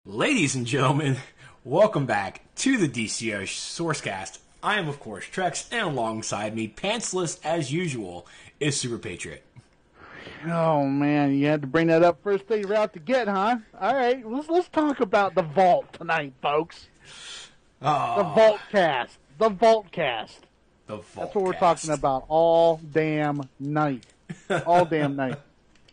Ladies and gentlemen, welcome back to the DCUO SourceCast. I am, of course, Trex, and alongside me, pantsless as usual, is Super Patriot. Oh man, you had to bring that up first thing you're out to get, huh? All right, let's talk about the Vault tonight, folks. The Vault Cast. The Vault Cast. That's what we're talking about all damn night. All damn night.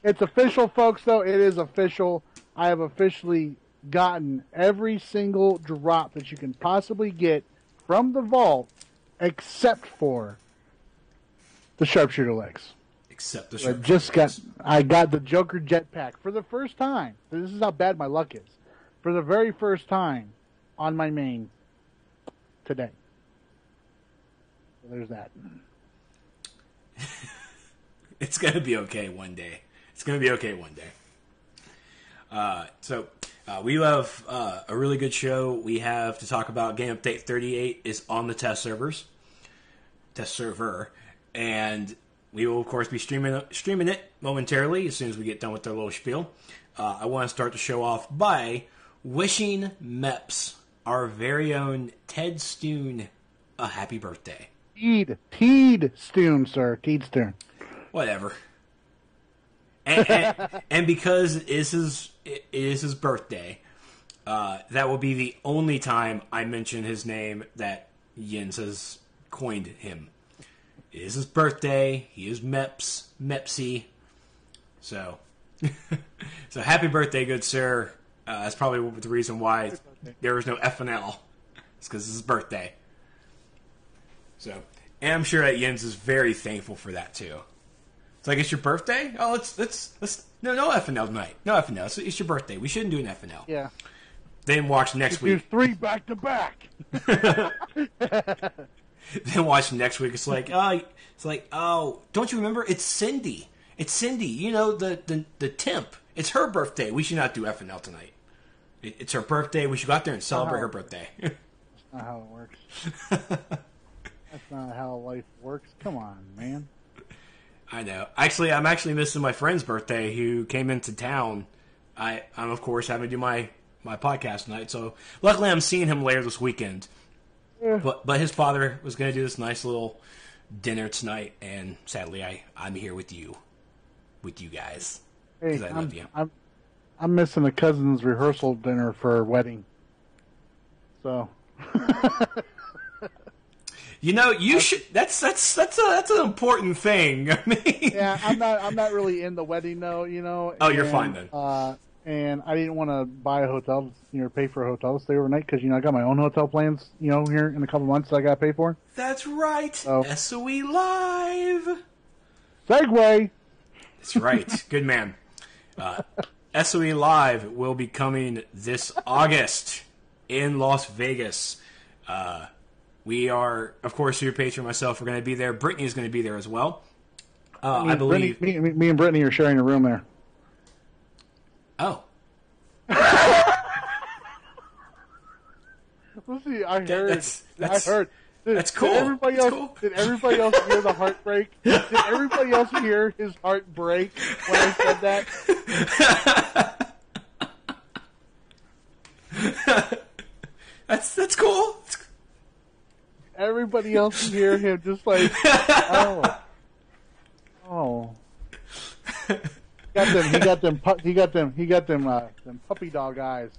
It's official, folks, though. It is official. I have officially gotten every single drop that you can possibly get from the Vault, except for the Sharpshooter legs. Except the Sharpshooter I got the Joker jetpack for the first time. This is how bad my luck is. For the very first time on my main today. So there's that. It's going to be okay one day. It's going to be okay one day. We have a really good show. We have to talk about Game Update 38 is on the test server, and we will, of course, be streaming it momentarily as soon as we get done with our little spiel. I want to start the show off by wishing Mepps, our very own Ted Stoon, a happy birthday. Teed Stoon, sir. Teed Stoon. Whatever. And because it is his birthday, that will be the only time I mention his name that Jens has coined him. It is his birthday. He is Mepsy. So happy birthday, good sir. That's probably the reason why there was no FNL. It's because it's his birthday. So, and I'm sure that Jens is very thankful for that too. It's like, it's your birthday? Oh, let's no FNL tonight. No FNL. It's your birthday. We shouldn't do an FNL. Yeah. Then watch next week. Do 3 back to back. Then watch next week. It's like, oh, don't you remember? It's Cindy. It's Cindy. You know, the temp. It's her birthday. We should not do FNL tonight. It's her birthday. We should go out there and celebrate her birthday. That's not how it works. That's not how life works. Come on, man. I know. Actually, I'm actually missing my friend's birthday who came into town. I'm of course having to do my podcast tonight, so luckily I'm seeing him later this weekend. Yeah. But his father was going to do this nice little dinner tonight, and sadly I'm here with you guys. Hey, I love you. I'm missing a cousin's rehearsal dinner for a wedding. So. You know, you should. That's an important thing. I mean, yeah, I'm not really in the wedding though. You know. Oh, you're fine then. And I didn't want to buy a hotel, pay for a hotel to stay overnight because I got my own hotel plans. Here in a couple months that I got to pay for. That's right. So, SOE Live. Segue. That's right. Good man. SOE Live will be coming this August in Las Vegas. We are, of course, your patron and myself are going to be there. Brittany is going to be there as well. I believe me and Brittany are sharing a room there. Oh. Let's see. I heard. That's cool. Did everybody else hear the heartbreak? Did everybody else hear his heart break when I said that? That's cool. Everybody else can hear him just like, oh. He got them puppy dog eyes.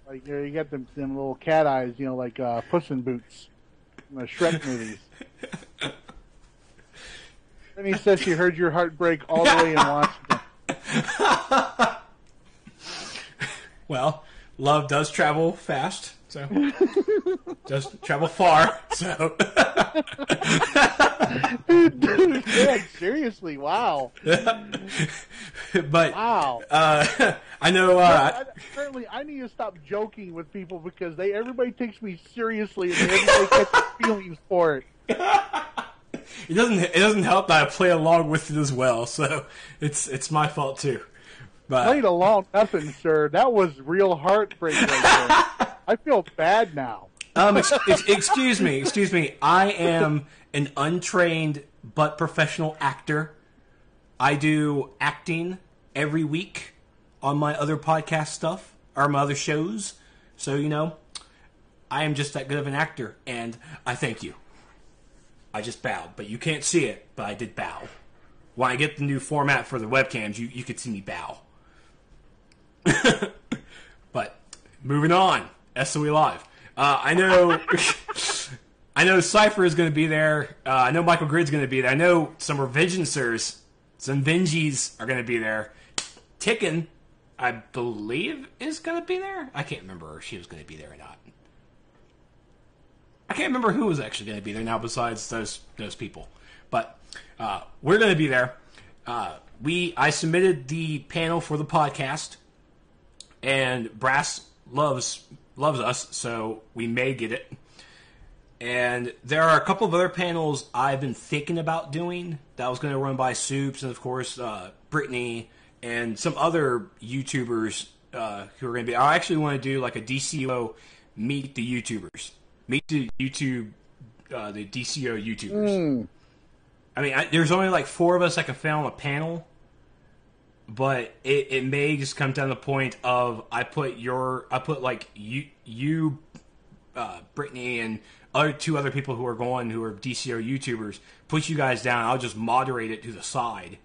Like, he got them little cat eyes, like Puss in Boots in the Shrek movies. And he says she heard your heart break all the way in Washington. Well, love does travel fast. So, does travel far. So, dude, seriously, wow. But wow, I know. Apparently, I need to stop joking with people because everybody takes me seriously and everybody gets feelings for it. It doesn't help that I play along with it as well. So it's my fault too. But played along, nothing, sir. That was real heartbreak right there. I feel bad now. Excuse me. I am an untrained but professional actor. I do acting every week on my other podcast stuff. or my other shows. So, you know, I am just that good of an actor, and I thank you. I just bowed, but you can't see it, but I did bow. When I get the new format for the webcams, you could see me bow. But, moving on. SOE Live. I know Cypher is going to be there. I know Michael Grid's going to be there. I know some Revigencers, some Vengies are going to be there. Ticken, I believe, is going to be there. I can't remember if she was going to be there or not. I can't remember who was actually going to be there now besides those people. But we're going to be there. I submitted the panel for the podcast, and Brass loves us, so we may get it. And there are a couple of other panels I've been thinking about doing that I was going to run by Soups and, of course, Brittany and some other YouTubers who are going to be... I actually want to do like a DCUO Meet the YouTubers. Meet the DCUO YouTubers. I mean, there's only like 4 of us I can fit on a panel, but it may just come down to the point of I put like you, Brittany, and 2 other people who are DCO YouTubers, put you guys down. I'll just moderate it to the side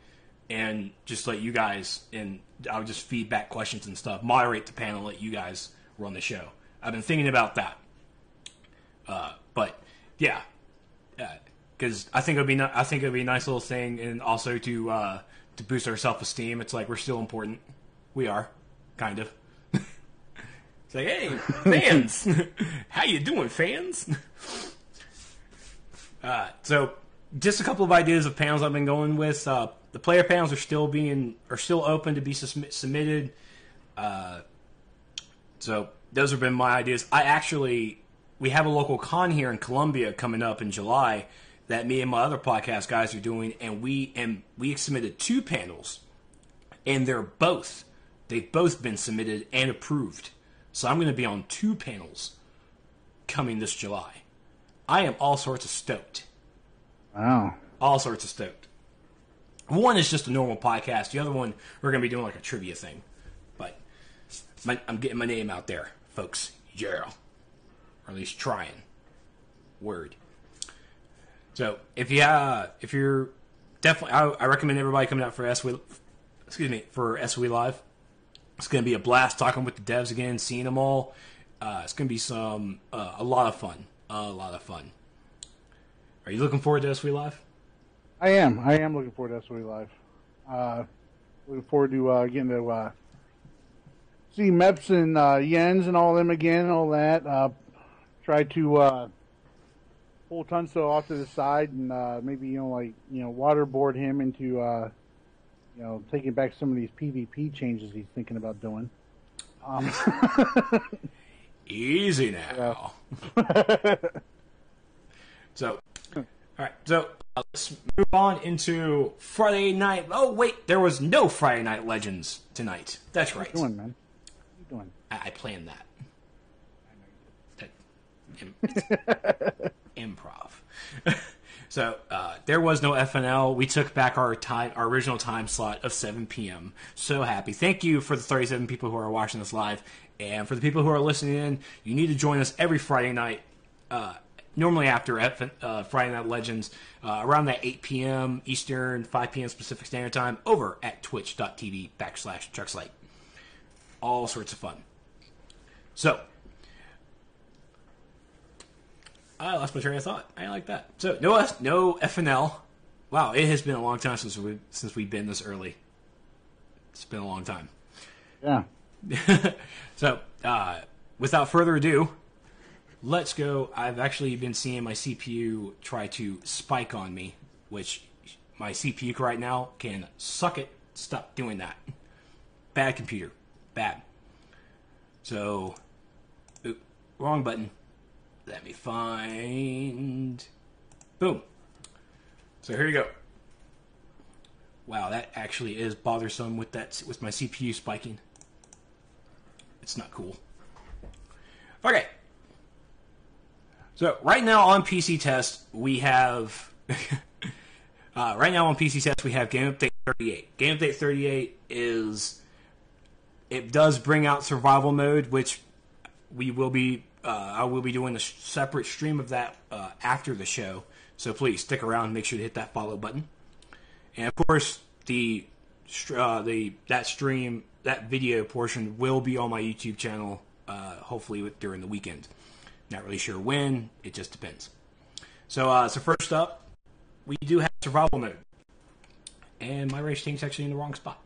and just let you guys, and I'll just feed back questions and stuff, moderate the panel, let you guys run the show. I've been thinking about that. But yeah, because I think it'd be a nice little thing, and also to boost our self-esteem. It's like we're still important. We are, kind of. It's like, hey, fans, how you doing, fans? So, just a couple of ideas of panels I've been going with. The player panels are still open to be submitted. So those have been my ideas. We have a local con here in Columbia coming up in July that me and my other podcast guys are doing, and we submitted 2 panels, and they've both been submitted and approved. So I'm going to be on 2 panels coming this July. I am all sorts of stoked. Wow. All sorts of stoked. One is just a normal podcast. The other one, we're going to be doing like a trivia thing. But I'm getting my name out there, folks. Yeah. Or at least trying. Word. So, if you're definitely, I recommend everybody coming out for SOE Live. It's going to be a blast talking with the devs again, seeing them all. It's going to be a lot of fun. A lot of fun. Are you looking forward to SOE Live? I am looking forward to SOE Live. Looking forward to getting to see Mepps and Jens and all them again, all that. Try to pull Tunso off to the side and maybe waterboard him into taking back some of these PvP changes he's thinking about doing. Easy now. So, all right. So let's move on into Friday night. Oh wait, there was no Friday Night Legends tonight. That's right. What you doing, man? What you doing? I planned that. Improv. So there was no FNL. We took back our original time slot of 7 p.m. So happy. Thank you for the 37 people who are watching this live, and for the people who are listening in. You need to join us every Friday night. Normally after Friday Night Legends, around that 8 p.m. Eastern, 5 p.m. Pacific Standard Time, over at twitch.tv/Trexlight. All sorts of fun. So, I lost my train of thought. I like that. So, no FNL. Wow, it has been a long time since we've been this early. It's been a long time. Yeah. So, without further ado, let's go. I've actually been seeing my CPU try to spike on me, which my CPU right now can suck it. Stop doing that. Bad computer. Bad. So, wrong button. Let me find... Boom. So here you go. Wow, that actually is bothersome with my CPU spiking. It's not cool. Okay. So right now on PC Test we have Game Update 38. Game Update 38 is it does bring out survival mode, which we will be. I will be doing a separate stream of that after the show. So please stick around and make sure to hit that follow button. And of course, that video portion will be on my YouTube channel. Hopefully during the weekend. Not really sure when. It just depends. So first up, we do have survival mode, and my race tank's actually in the wrong spot.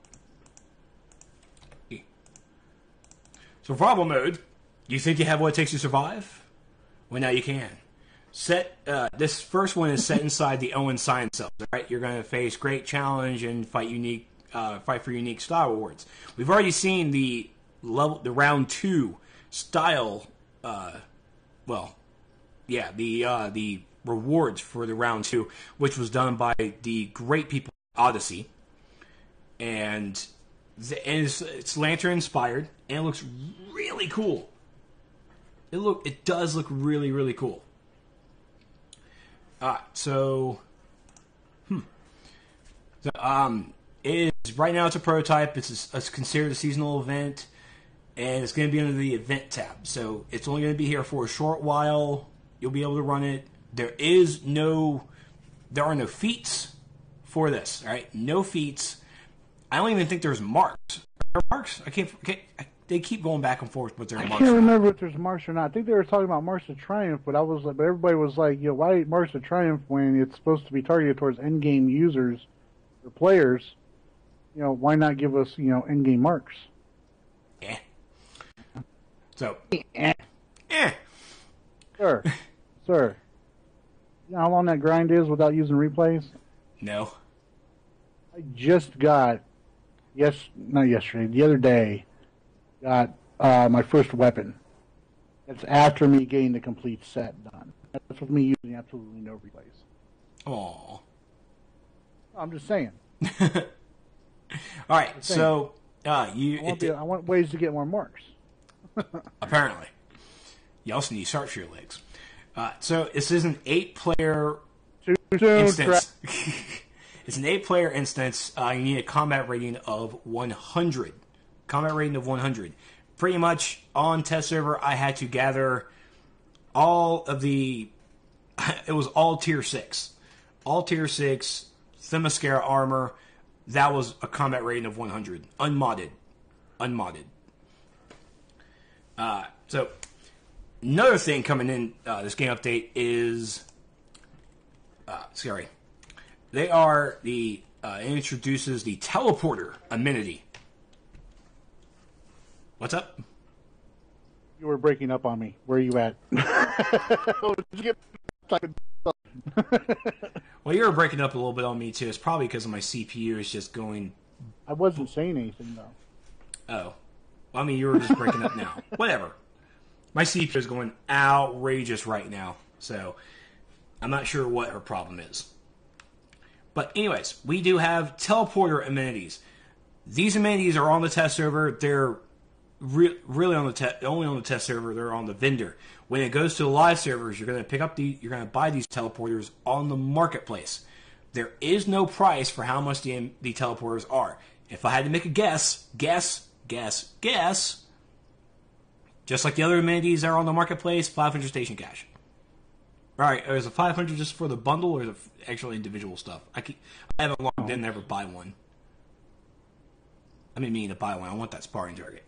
Survival mode. You think you have what it takes to survive? Well, now you can. This first one is set inside the Owen Science Cells. Right, you're going to face great challenge and fight for unique style rewards. We've already seen the round 2 style. The rewards for the round 2, which was done by the great people at Odyssey, and it's lantern inspired, and it looks really cool. It does look really, really cool. So it is right now. It's a prototype. It's considered a seasonal event, and it's going to be under the event tab. So it's only going to be here for a short while. You'll be able to run it. There are no feats for this. All right, no feats. I don't even think there's marks. Are there marks? They keep going back and forth with their marks. I can't remember if there's marks or not. I think they were talking about Marks of Triumph, but everybody was like, why Marks of Triumph when it's supposed to be targeted towards endgame users or players? Why not give us, endgame marks? Yeah. So. Sir. You know how long that grind is without using replays? No. I just got, not yesterday, the other day, got my first weapon. It's after me getting the complete set done. That's with me using absolutely no replays. Aww. I'm just saying. All right, so I want ways to get more marks. Apparently. You also need sharpshooter legs. So this is an 8-player instance. It's an 8-player instance. You need a combat rating of 100. Combat rating of 100. Pretty much on test server, I had to gather all of the. It was all tier 6. All tier 6 Themyscira armor. That was a combat rating of 100. Unmodded. So, another thing coming in this game update is. It introduces the teleporter amenity. What's up? You were breaking up on me. Where are you at? Well, you were breaking up a little bit on me, too. It's probably because of my CPU is just going... I wasn't saying anything, though. Oh. Well, I mean, you were just breaking up now. Whatever. My CPU is going outrageous right now, so I'm not sure what her problem is. But anyways, we do have teleporter amenities. These amenities are on the test server. They're really on only on the test server. They're on the vendor. When it goes to the live servers, you're going to buy these teleporters on the marketplace. There is no price for how much the teleporters are. If I had to make a guess, just like the other amenities that are on the marketplace, 500 station cash. All right, is it 500 just for the bundle, or is it actual individual stuff? I haven't logged in to ever buy one. I mean to buy one. I want that sparring target.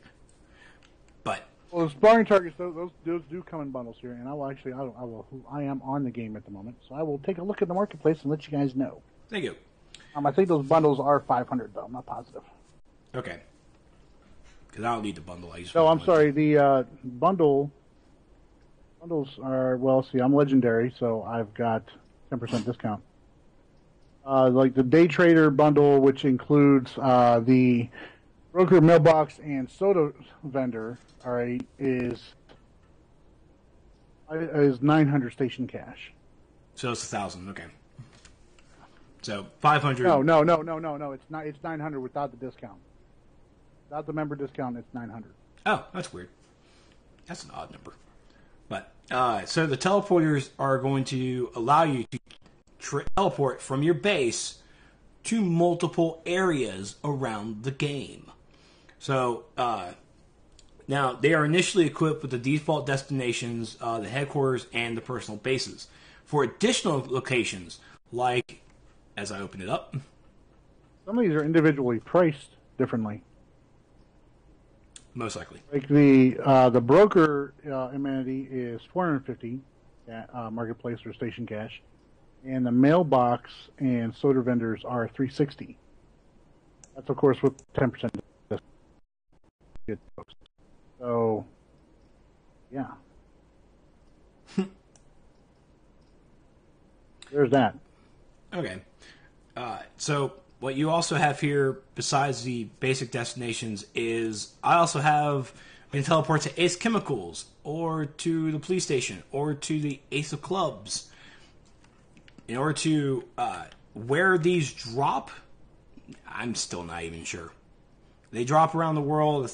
But the sparring targets, those do come in bundles here, and I am on the game at the moment, so I will take a look at the marketplace and let you guys know. Thank you. I think those bundles are 500 though. I'm not positive. Okay. Because I don't need the bundle. I'm sorry. The bundles are, I'm legendary, so I've got 10% discount. Like the day trader bundle, which includes the broker, mailbox, and soda vendor, all right, is 900 station cash. So it's 1,000. Okay. So 500. No. It's 900 without the discount. Without the member discount, it's 900. Oh, that's weird. That's an odd number. But so the teleporters are going to allow you to teleport from your base to multiple areas around the game. So now they are initially equipped with the default destinations, the headquarters, and the personal bases. For additional locations, like as I open it up, some of these are individually priced differently. Most likely, like the broker amenity is $450 at marketplace or station cash, and the mailbox and soda vendors are $360. That's of course with 10% discount. So, yeah, there's that. Okay, so. What you also have here, besides the basic destinations, is I also have we can teleport to Ace Chemicals, or to the police station, or to the Ace of Clubs. In order to where these drop, I'm still not even sure. They drop around the world.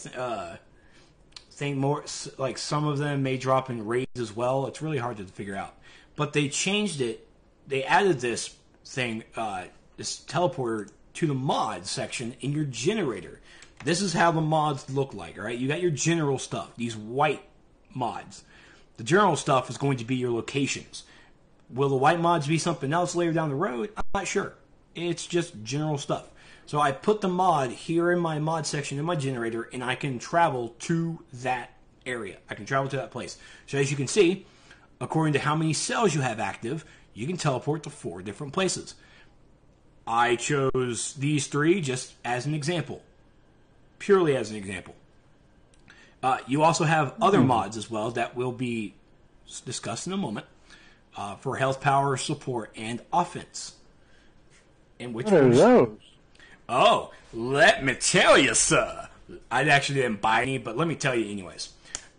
Think more like some of them may drop in raids as well. It's really hard to figure out. But they changed it. They added this thing. This teleporter to the mods section in your generator. This is how the mods look like, all right? You got your general stuff, these white mods. The general stuff is going to be your locations. Will the white mods be something else later down the road? I'm not sure. It's just general stuff. So I put the mod here in my mod section in my generator, and I can travel to that area. I can travel to that place. So as you can see, according to how many cells you have active, you can teleport to 4 different places. I chose these 3 just as an example. Purely as an example. You also have other mods as well that will be discussed in a moment for health, power, support, and offense. And which what are those? Oh, let me tell you, sir. I actually didn't buy any, but let me tell you anyways.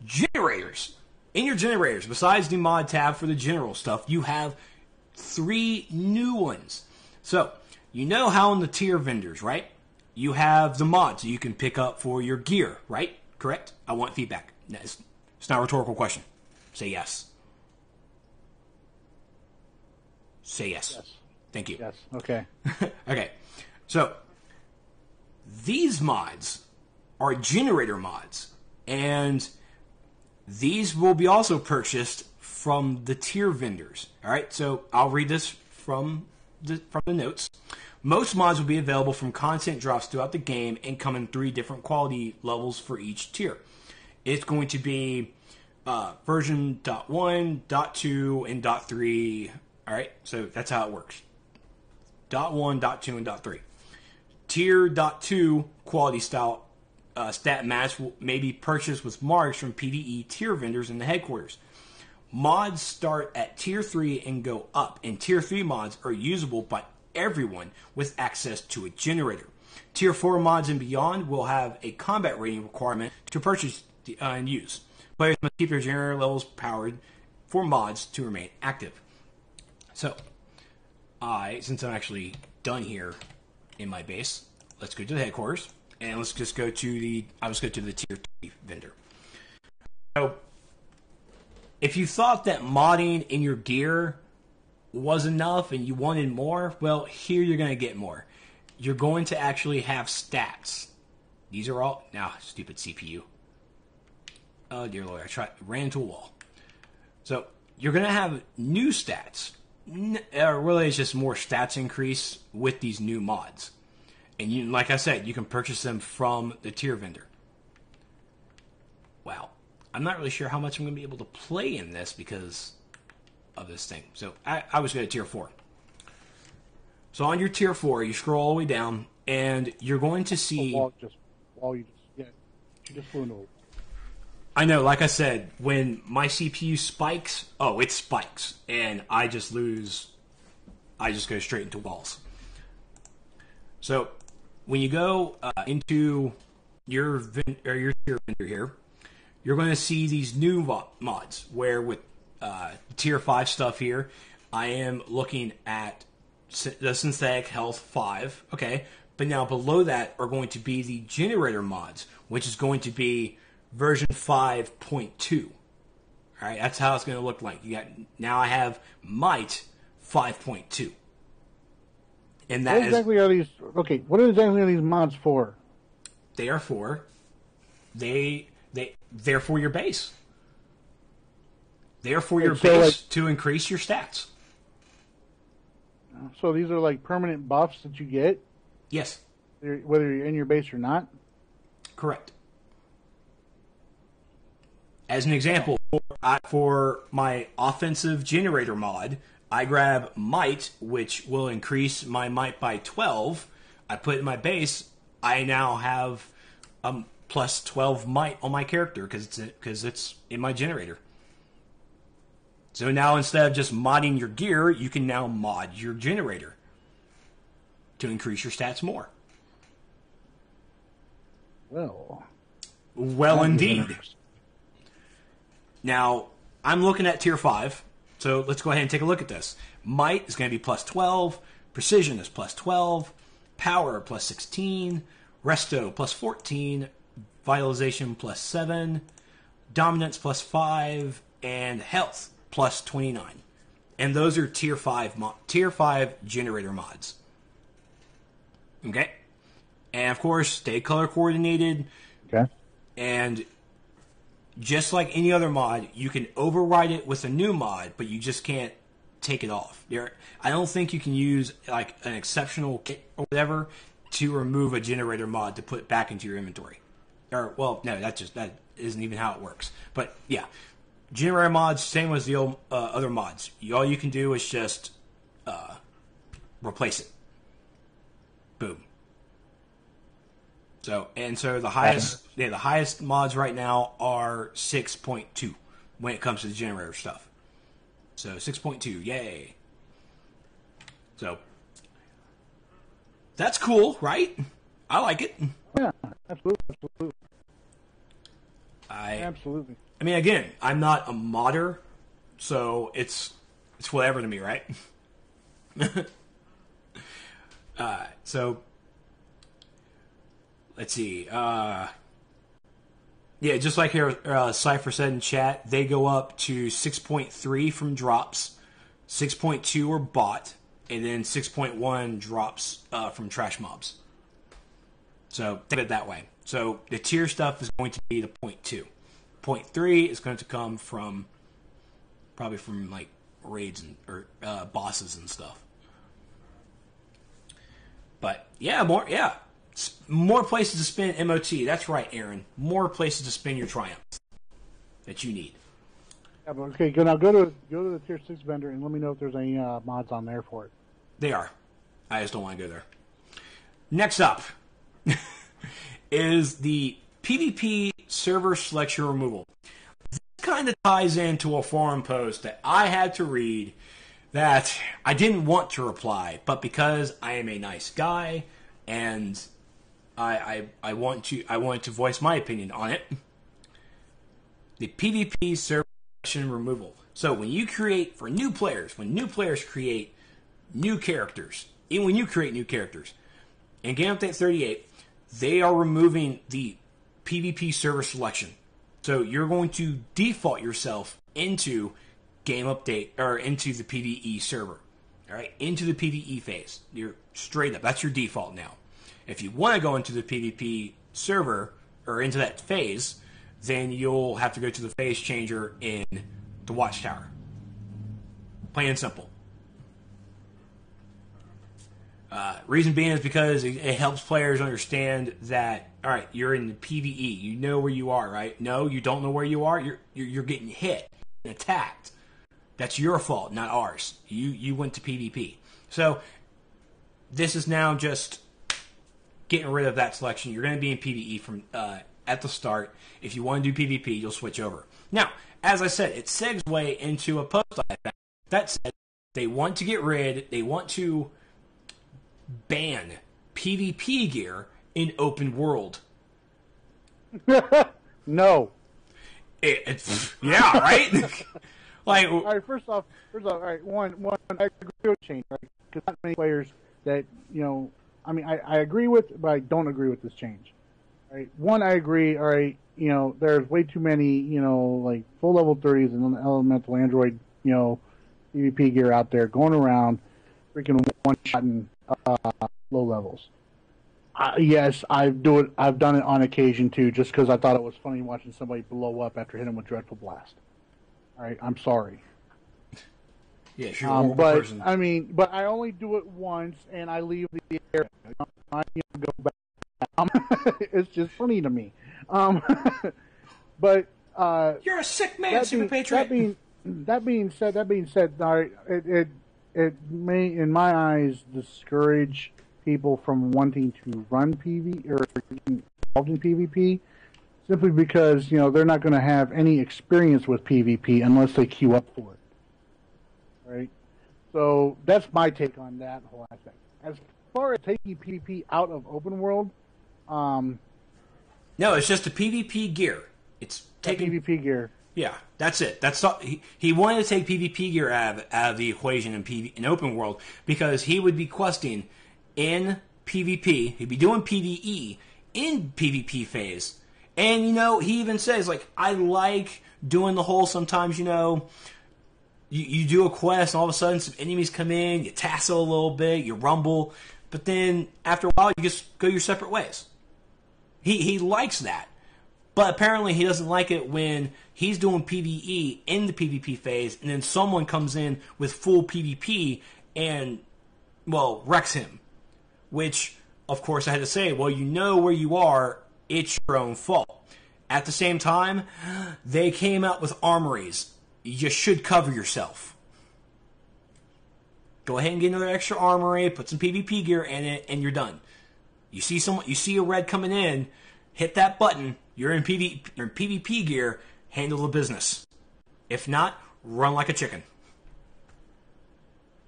Generators. In your generators, besides the mod tab for the general stuff, you have 3 new ones. So, you know how in the tier vendors, right? You have the mods you can pick up for your gear, right? Correct? I want feedback. No, it's not a rhetorical question. Say yes. Say yes. Yes. Thank you. Yes. Okay. Okay. So, these mods are generator mods. And these will be also purchased from the tier vendors. All right? So, I'll read this from the notes. Most mods will be available from content drops throughout the game and come in 3 different quality levels for each tier. It's going to be version .1, .2, and .3. All right, so that's how it works. .1, .2, and .3. Tier .2 quality style stat match may be purchased with marks from PvE tier vendors in the headquarters. Mods start at Tier 3 and go up, and Tier 3 mods are usable by everyone with access to a generator. Tier 4 mods and beyond will have a combat rating requirement to purchase and use. Players must keep their generator levels powered for mods to remain active. So, since I'm actually done here in my base, let's go to the headquarters, and let's just go to the Tier 3 vendor. So, if you thought that modding in your gear was enough and you wanted more, well, here you're going to get more. You're going to actually have stats. These are all... Now, stupid CPU. Oh, dear Lord, ran into a wall. So, you're going to have new stats. Really, it's just more stats increase with these new mods. And you, like I said, you can purchase them from the tier vendor. Wow. I'm not really sure how much I'm going to be able to play in this because of this thing. So I was going to tier 4. So on your tier 4, you scroll all the way down, and you're going to see... you just flew into a... I know, like I said, when my CPU spikes, it spikes, and I just go straight into walls. So when you go into your tier vendor here, you're going to see these new mods, where with tier 5 stuff here, I am looking at the Synthetic Health 5, okay, but now below that are going to be the generator mods, which is going to be version 5.2. All right, that's how it's going to look like. Now I have Might 5.2. And that what exactly are these? Okay, what exactly are these mods for? They are for they're for your base. They're for your base to increase your stats. So these are like permanent buffs that you get? Yes. Whether you're in your base or not? Correct. As an example, for my offensive generator mod, I grab Might, which will increase my Might by 12. I put it in my base. I now have plus 12 Might on my character because it's in my generator. So now instead of just modding your gear, you can now mod your generator to increase your stats more. Well, indeed. Now, I'm looking at Tier 5, so let's go ahead and take a look at this. Might is going to be plus 12, Precision is plus 12, Power plus 16, Resto plus 14, Vitalization plus 7, Dominance plus 5, and Health plus 29. And those are Tier 5 generator mods. Okay? And, of course, stay color coordinated. Okay. And just like any other mod, you can override it with a new mod, but you just can't take it off. I don't think you can use like an exceptional kit or whatever to remove a generator mod to put back into your inventory. Or, well, no, that isn't even how it works. But yeah, generator mods, same as the old other mods. All you can do is just replace it. Boom. So the highest mods right now are 6.2 when it comes to the generator stuff. So 6.2, yay. So that's cool, right? I like it. Yeah, absolutely. Absolutely. I mean, again, I'm not a modder, so it's whatever to me, right? So let's see. Yeah, just like here, Cypher said in chat, they go up to 6.3 from drops, 6.2 are bought, and then 6.1 drops from trash mobs. So think of it that way. So the tier stuff is going to be the 0.2. 0.3 is going to come probably from like raids or bosses and stuff. But yeah, more places to spend MOT. That's right, Aaron. More places to spend your triumphs that you need. Yeah, but okay, now go to the Tier 6 vendor and let me know if there's any mods on there for it. They are. I just don't want to go there. Next up is the PvP server selection removal. This kind of ties into a forum post that I had to read that I didn't want to reply, but because I am a nice guy and I wanted to voice my opinion on it. The PvP server selection removal. So when you create for new players, when new players create new characters, even when you create new characters, in Game Update 38, they are removing the PvP server selection. So you're going to default yourself into Game Update or into the PvE server. All right, into the PvE phase. You're straight up. That's your default now. If you want to go into the PvP server or into that phase, then you'll have to go to the phase changer in the Watchtower. Plain and simple. Reason being is because it helps players understand that, all right, you're in the PvE. You know where you are, right? No, you don't know where you are. You're getting hit and attacked. That's your fault, not ours. You went to PvP. So this is now just getting rid of that selection. You're going to be in PvE from at the start. If you want to do PvP, you'll switch over. Now, as I said, it segues into a post I found that said they want to ban PvP gear in open world. No. Yeah, right? Like, all right, first off, all right, one, I agree with change, right? Because not many players that, I mean, I agree with, but I don't agree with this change. All right, one, I agree, all right, there's way too many, like, full level 30s and elemental android, PvP gear out there going around freaking one-shotting low levels. Yes, I've done it on occasion too, just because I thought it was funny watching somebody blow up after hitting them with Dreadful Blast. All right, I'm sorry. Yeah, you're a horrible person. I mean, but I only do it once, and I leave the area. I go back. It's just funny to me. But you're a sick man, Super Patriot. That being said, all right, it may, in my eyes, discourage people from wanting to run PvP or getting involved in PvP, simply because they're not going to have any experience with PvP unless they queue up for it. Right? So that's my take on that whole aspect. As far as taking PvP out of open world, no, it's just the PvP gear. It's taking PvP gear. Yeah, that's it. That's all, he wanted to take PvP gear out of the equation in open world because he would be questing in PvP. He'd be doing PvE in PvP phase. And, he even says, like, I like doing the whole sometimes, you do a quest and all of a sudden some enemies come in, you tassel a little bit, you rumble, but then after a while you just go your separate ways. He likes that. But apparently he doesn't like it when he's doing PvE in the PvP phase and then someone comes in with full PvP and, wrecks him. Which, of course, I had to say, well, you know where you are, it's your own fault. At the same time, they came out with armories. You should cover yourself. Go ahead and get another extra armory, put some PvP gear in it, and you're done. You see a red coming in, hit that button, you're in PvP gear, handle the business. If not, run like a chicken.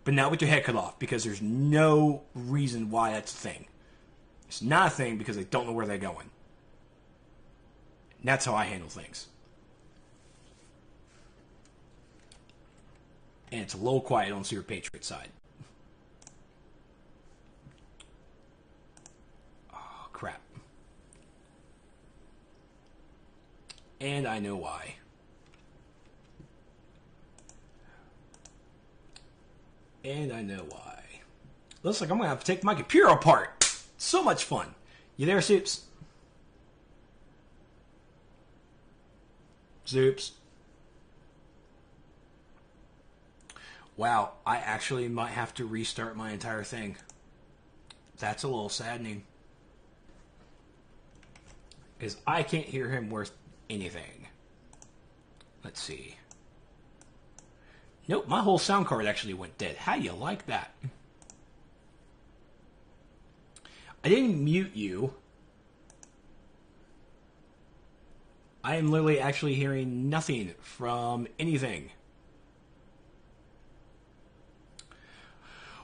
But not with your head cut off, because there's no reason why that's a thing. It's not a thing because they don't know where they're going. And that's how I handle things. And it's a little quiet on Super Patriot side. Oh, crap. And I know why. And I know why. Looks like I'm going to have to take my computer apart. So much fun. You there, Soups? Soups? Wow, I actually might have to restart my entire thing. That's a little saddening. Because I can't hear him worth anything. Let's see. Nope, my whole sound card actually went dead. How do you like that? I didn't mute you. I am literally actually hearing nothing from anything.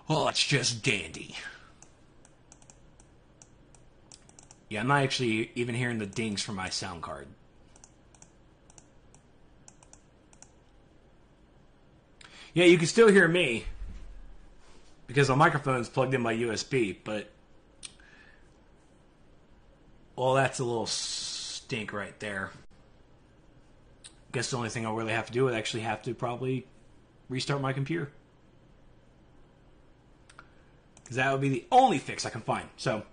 Oh, it's just dandy. Yeah, I'm not actually even hearing the dings from my sound card. Yeah, you can still hear me because the microphone's plugged in by USB, but well, that's a little stink right there. Guess the only thing I'll really have to do is actually have to probably restart my computer. Because that would be the only fix I can find. So,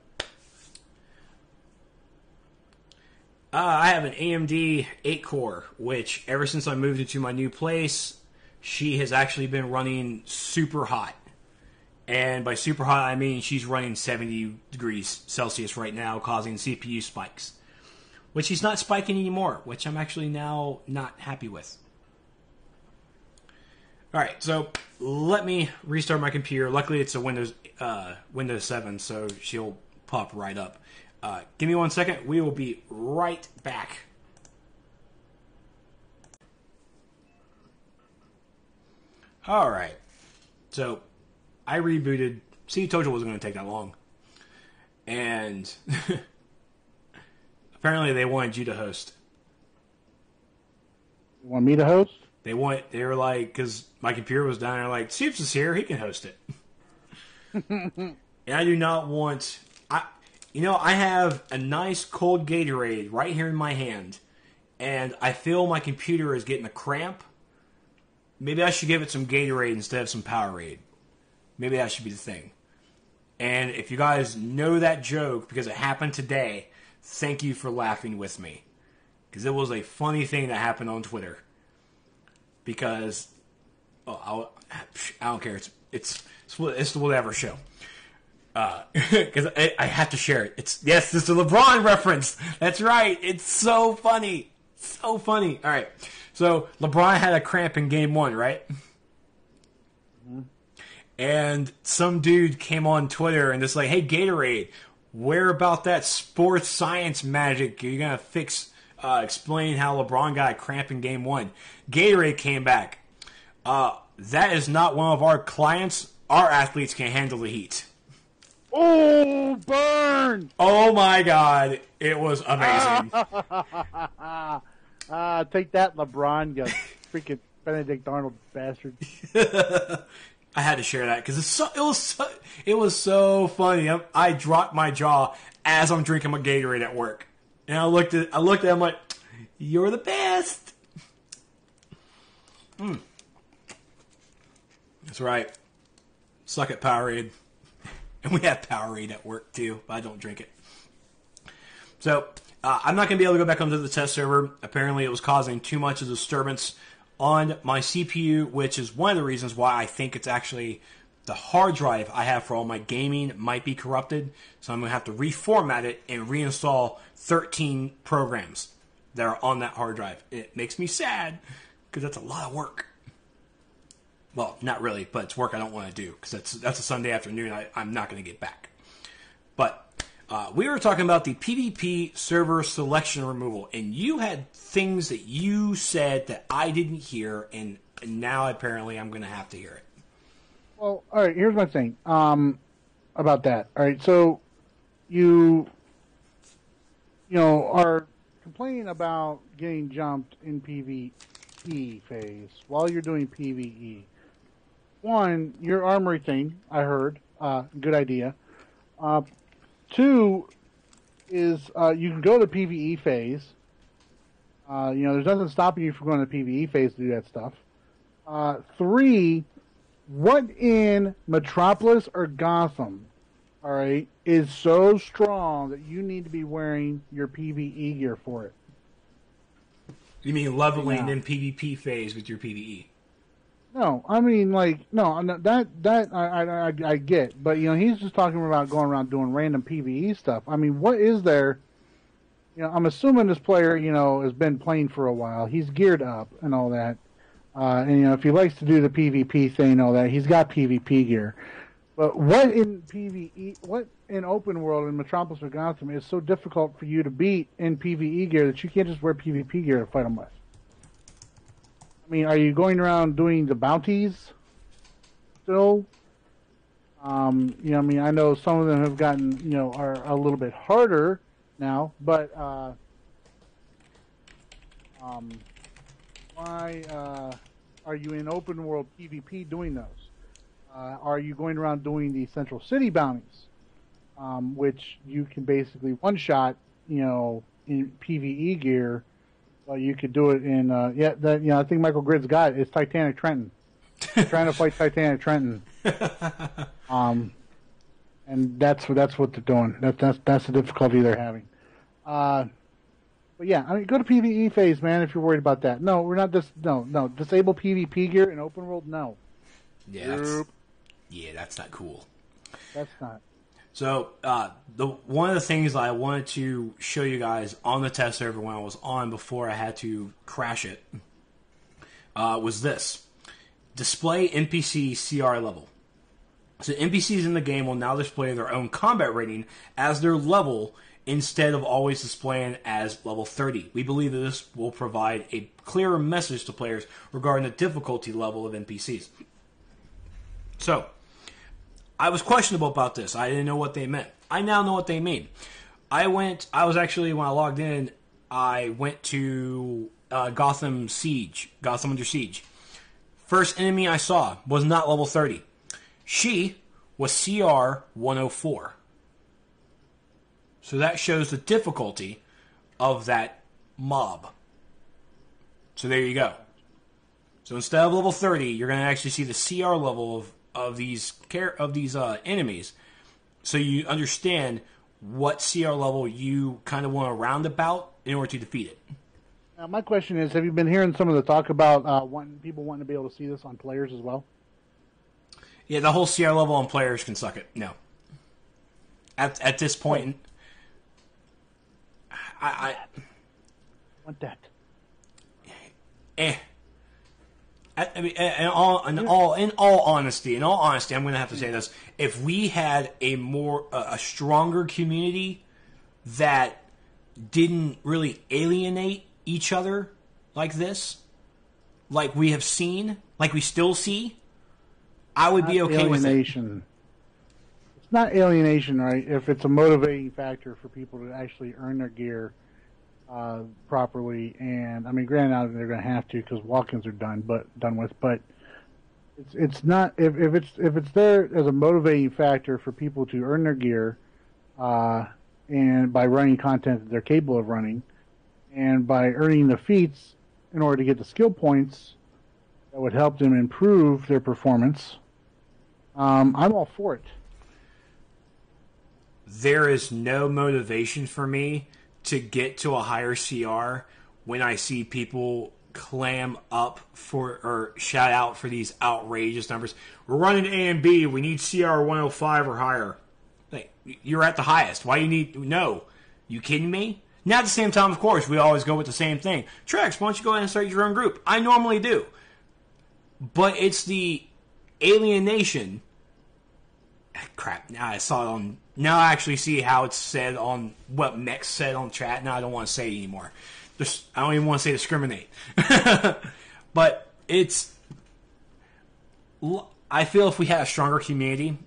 I have an AMD 8-core, which ever since I moved into my new place, she has actually been running super hot. And by super hot, I mean she's running 70 degrees Celsius right now, causing CPU spikes. Which she's not spiking anymore, which I'm actually now not happy with. Alright, so let me restart my computer. Luckily, it's a Windows 7, so she'll pop right up. Give me 1 second. We will be right back. Alright, so I rebooted. See, I told you it wasn't going to take that long. And apparently they wanted you to host. You want me to host? They were like, because my computer was down, they're like, Soups is here, he can host it. And I do not want... I have a nice cold Gatorade right here in my hand, and I feel my computer is getting a cramp. Maybe I should give it some Gatorade instead of some Powerade. Maybe that should be the thing. And if you guys know that joke, because it happened today, thank you for laughing with me. Because it was a funny thing that happened on Twitter. Because, I don't care. It's the whatever show. Because I have to share it. This is a LeBron reference. That's right. It's so funny. So funny. All right. So LeBron had a cramp in game 1, right? Mm-hmm. And some dude came on Twitter and just like, hey, Gatorade, where about that sports science magic? You're going to explain how LeBron got a cramp in game 1. Gatorade came back. That is not one of our clients. Our athletes can handle the heat. Oh, burn! Oh my God. It was amazing. Take that, LeBron, you freaking Benedict Arnold bastard. I had to share that because it was so funny. I dropped my jaw as I'm drinking my Gatorade at work, and I looked at him like, "You're the best." That's right. Suck at Powerade, and we have Powerade at work too, but I don't drink it. So I'm not going to be able to go back onto the test server. Apparently, it was causing too much of a disturbance on my CPU, which is one of the reasons why I think it's actually the hard drive I have for all my gaming might be corrupted. So I'm going to have to reformat it and reinstall 13 programs that are on that hard drive. It makes me sad because that's a lot of work. Well, not really, but it's work I don't want to do because that's a Sunday afternoon I'm not going to get back. But we were talking about the PvP server selection removal, and you had things that you said that I didn't hear, and now apparently I'm going to have to hear it. Well, all right, here's my thing about that. All right, so you are complaining about getting jumped in PvE phase while you're doing PvE. One, your armory thing, I heard, good idea. 2 is you can go to PvE phase. There's nothing stopping you from going to PvE phase to do that stuff. 3, what in Metropolis or Gotham, all right, is so strong that you need to be wearing your PvE gear for it? You mean leveling in PvP phase with your PvE? No, I mean that I get, but he's just talking about going around doing random PvE stuff. I mean, what is there? I'm assuming this player has been playing for a while. He's geared up and all that, and if he likes to do the PvP thing and all that, he's got PvP gear. But what in PvE, what in open world in Metropolis or Gotham is so difficult for you to beat in PvE gear that you can't just wear PvP gear to fight them with? I mean, are you going around doing the bounties still? I mean, I know some of them have gotten, are a little bit harder now, but why are you in open world PvP doing those? Are you going around doing the Central City bounties, which you can basically one-shot, in PvE gear? Well, you could do it in, I think Michael Grid's got it. It's Titanic Trenton. Trying to fight Titanic Trenton. And that's what they're doing. That's the difficulty they're having. But yeah, I mean, go to PvE phase, man, if you're worried about that. No, we're not no. Disable PvP gear in open world, no. Yeah, that's not cool. That's not. So, one of the things I wanted to show you guys on the test server when I was on before I had to crash it was this. Display NPC CR level. So NPCs in the game will now display their own combat rating as their level instead of always displaying as level 30. We believe that this will provide a clearer message to players regarding the difficulty level of NPCs. So, I was questionable about this. I didn't know what they meant. I now know what they mean. When I logged in, I went to Gotham Under Siege. First enemy I saw was not level 30. She was CR 104. So that shows the difficulty of that mob. So there you go. So instead of level 30, you're going to actually see the CR level of these enemies so you understand what CR level you kind of want to roundabout in order to defeat it. Now, my question is, have you been hearing some of the talk about people wanting to be able to see this on players as well? Yeah, the whole CR level on players can suck it. No. At this point, I want that. I mean, in all honesty, I'm going to have to say this: if we had a stronger community that didn't really alienate each other like this, like we have seen, like we still see, I would be okay with it. It's not alienation, right? If it's a motivating factor for people to actually earn their gear properly, and I mean, granted, they're going to have to because walk-ins are done with. But it's not if it's there as a motivating factor for people to earn their gear, and by running content that they're capable of running, and by earning the feats in order to get the skill points that would help them improve their performance. I'm all for it. There is no motivation for me to get to a higher CR when I see people clam up for or shout out for these outrageous numbers. We're running A and B. We need CR 105 or higher. Like, you're at the highest. Why do you need... No. You kidding me? Now, at the same time, of course, we always go with the same thing. Trex, why don't you go ahead and start your own group? I normally do. But it's the alienation... Crap. Now I saw it on... Now I actually see how it's said on... What Mepps said on chat. Now I don't want to say it anymore. I don't even want to say discriminate. But it's... I feel if we had a stronger community,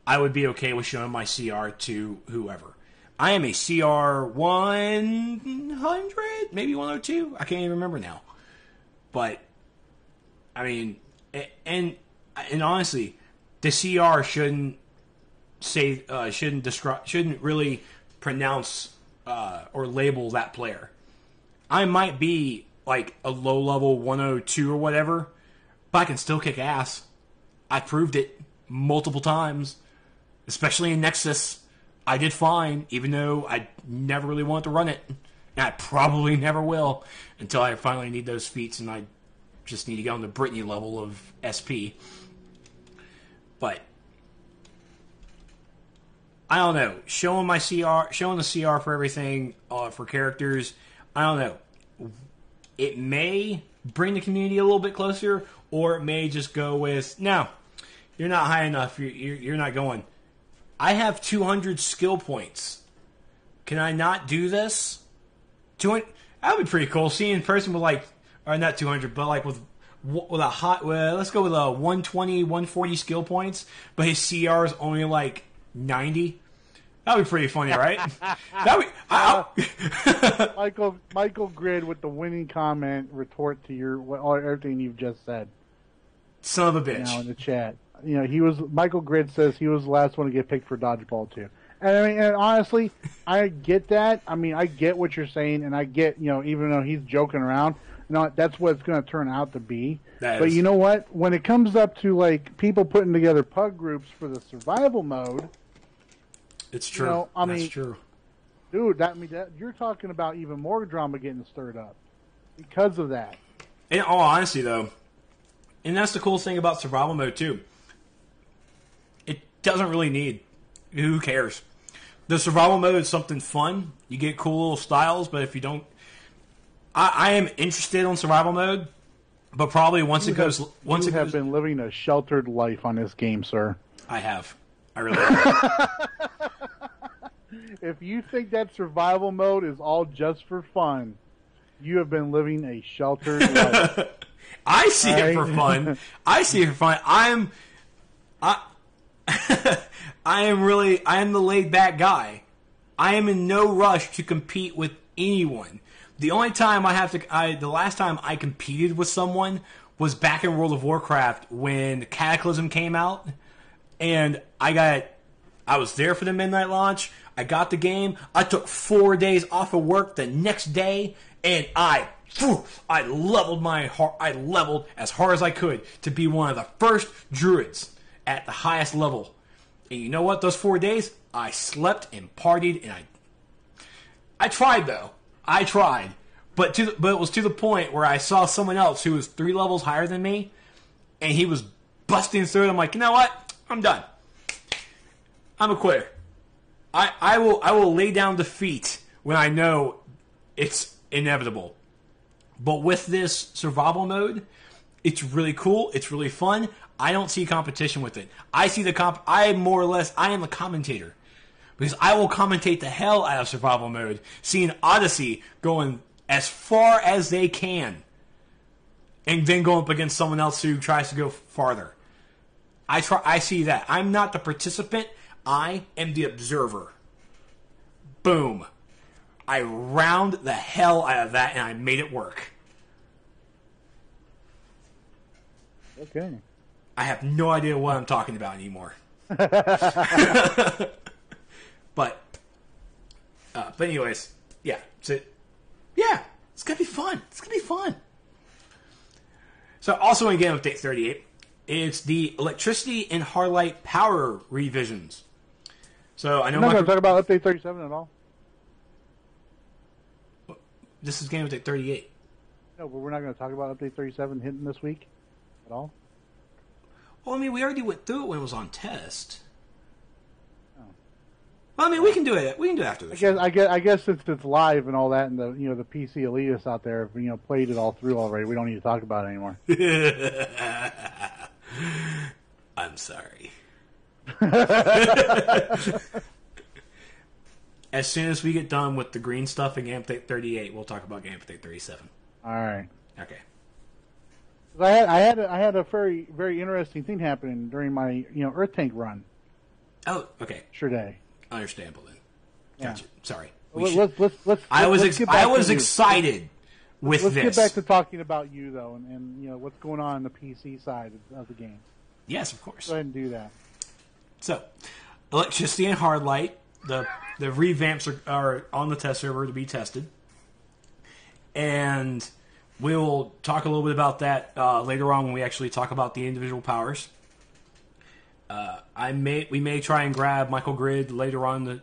I would be okay with showing my CR to whoever. I am a CR 100, maybe 102. I can't even remember now. But, I mean, and honestly, the CR shouldn't really pronounce or label that player. I might be like a low level 102 or whatever, but I can still kick ass. I proved it multiple times, especially in Nexus. I did fine, even though I never really wanted to run it. And I probably never will until I finally need those feats and I just need to get on the Brittany level of SP. But I don't know. Showing the CR for everything, for characters, I don't know. It may bring the community a little bit closer, or it may just go with, no, you're not high enough. You're not going. I have 200 skill points. Can I not do this? 200. That would be pretty cool. Seeing a person with like, or not 200, but like with a hot. Let's go with a 120, 140 skill points, but his CR is only like 90. That'd be pretty funny, right? Michael Grid with the winning comment retort to everything you've just said. Son of a bitch. Now in the chat. Michael Grid says he was the last one to get picked for dodgeball too. And I mean, and honestly, I get that. I mean, I get what you're saying, and I get, even though he's joking around, that's what it's going to turn out to be. But you know what? When it comes up to like people putting together pug groups for the survival mode, it's true. That's true, dude. You're talking about even more drama getting stirred up because of that. In all honesty, though, and that's the cool thing about survival mode too. It doesn't really need. Who cares? The survival mode is something fun. You get cool little styles, but if you don't, I am interested on survival mode, but probably once it goes, you have been living a sheltered life on this game, sir. I have. I really have. If you think that survival mode is all just for fun, you have been living a sheltered life. I see it for fun. I see it for fun. I am the laid back guy. I am in no rush to compete with anyone. The only time the last time I competed with someone was back in World of Warcraft when Cataclysm came out, and I was there for the midnight launch. I got the game. I took 4 days off of work the next day, and I leveled as hard as I could to be one of the first druids at the highest level. And you know what? Those 4 days, I slept and partied, and I tried, though. I tried. But it was to the point where I saw someone else who was 3 levels higher than me, and he was busting through it. I'm like, you know what? I'm done. I'm a quitter. I will lay down defeat when I know it's inevitable. But with this survival mode, it's really cool. It's really fun. I don't see competition with it. I see I am the commentator. Because I will commentate the hell out of survival mode, seeing Odyssey going as far as they can, and then going up against someone else who tries to go farther. I see that. I'm not the participant. I am the observer. Boom. I round the hell out of that, and I made it work. Okay. I have no idea what I'm talking about anymore. But anyways, yeah. So, yeah, it's gonna be fun. It's gonna be fun. So, also in Game Update 38, it's the electricity and hardlight power revisions. So I know I'm not going to talk about Update 37 at all. This is Game Update 38. No, but we're not going to talk about Update 37 hitting this week at all. Well, I mean, we already went through it when it was on test. Oh. Well, I mean, we can do it. We can do it after the show. I guess since it's live and all that, and the the PC elitists out there have played it all through already. We don't need to talk about it anymore. I'm sorry. As soon as we get done with the green stuff in Game Update 38, we'll talk about Game Update 37. All right. Okay. I had a very very interesting thing happening during my Earth Tank run. Oh, okay. Sure day. Understandable then. Gotcha. Yeah. Sorry. I was excited with this. Let's get back to talking about you though, and what's going on the PC side of the game. Yes, of course. Go ahead and do that. So, electricity and hardlight, the revamps are on the test server to be tested, and we'll talk a little bit about that later on when we actually talk about the individual powers. We may try and grab Michael Grid later on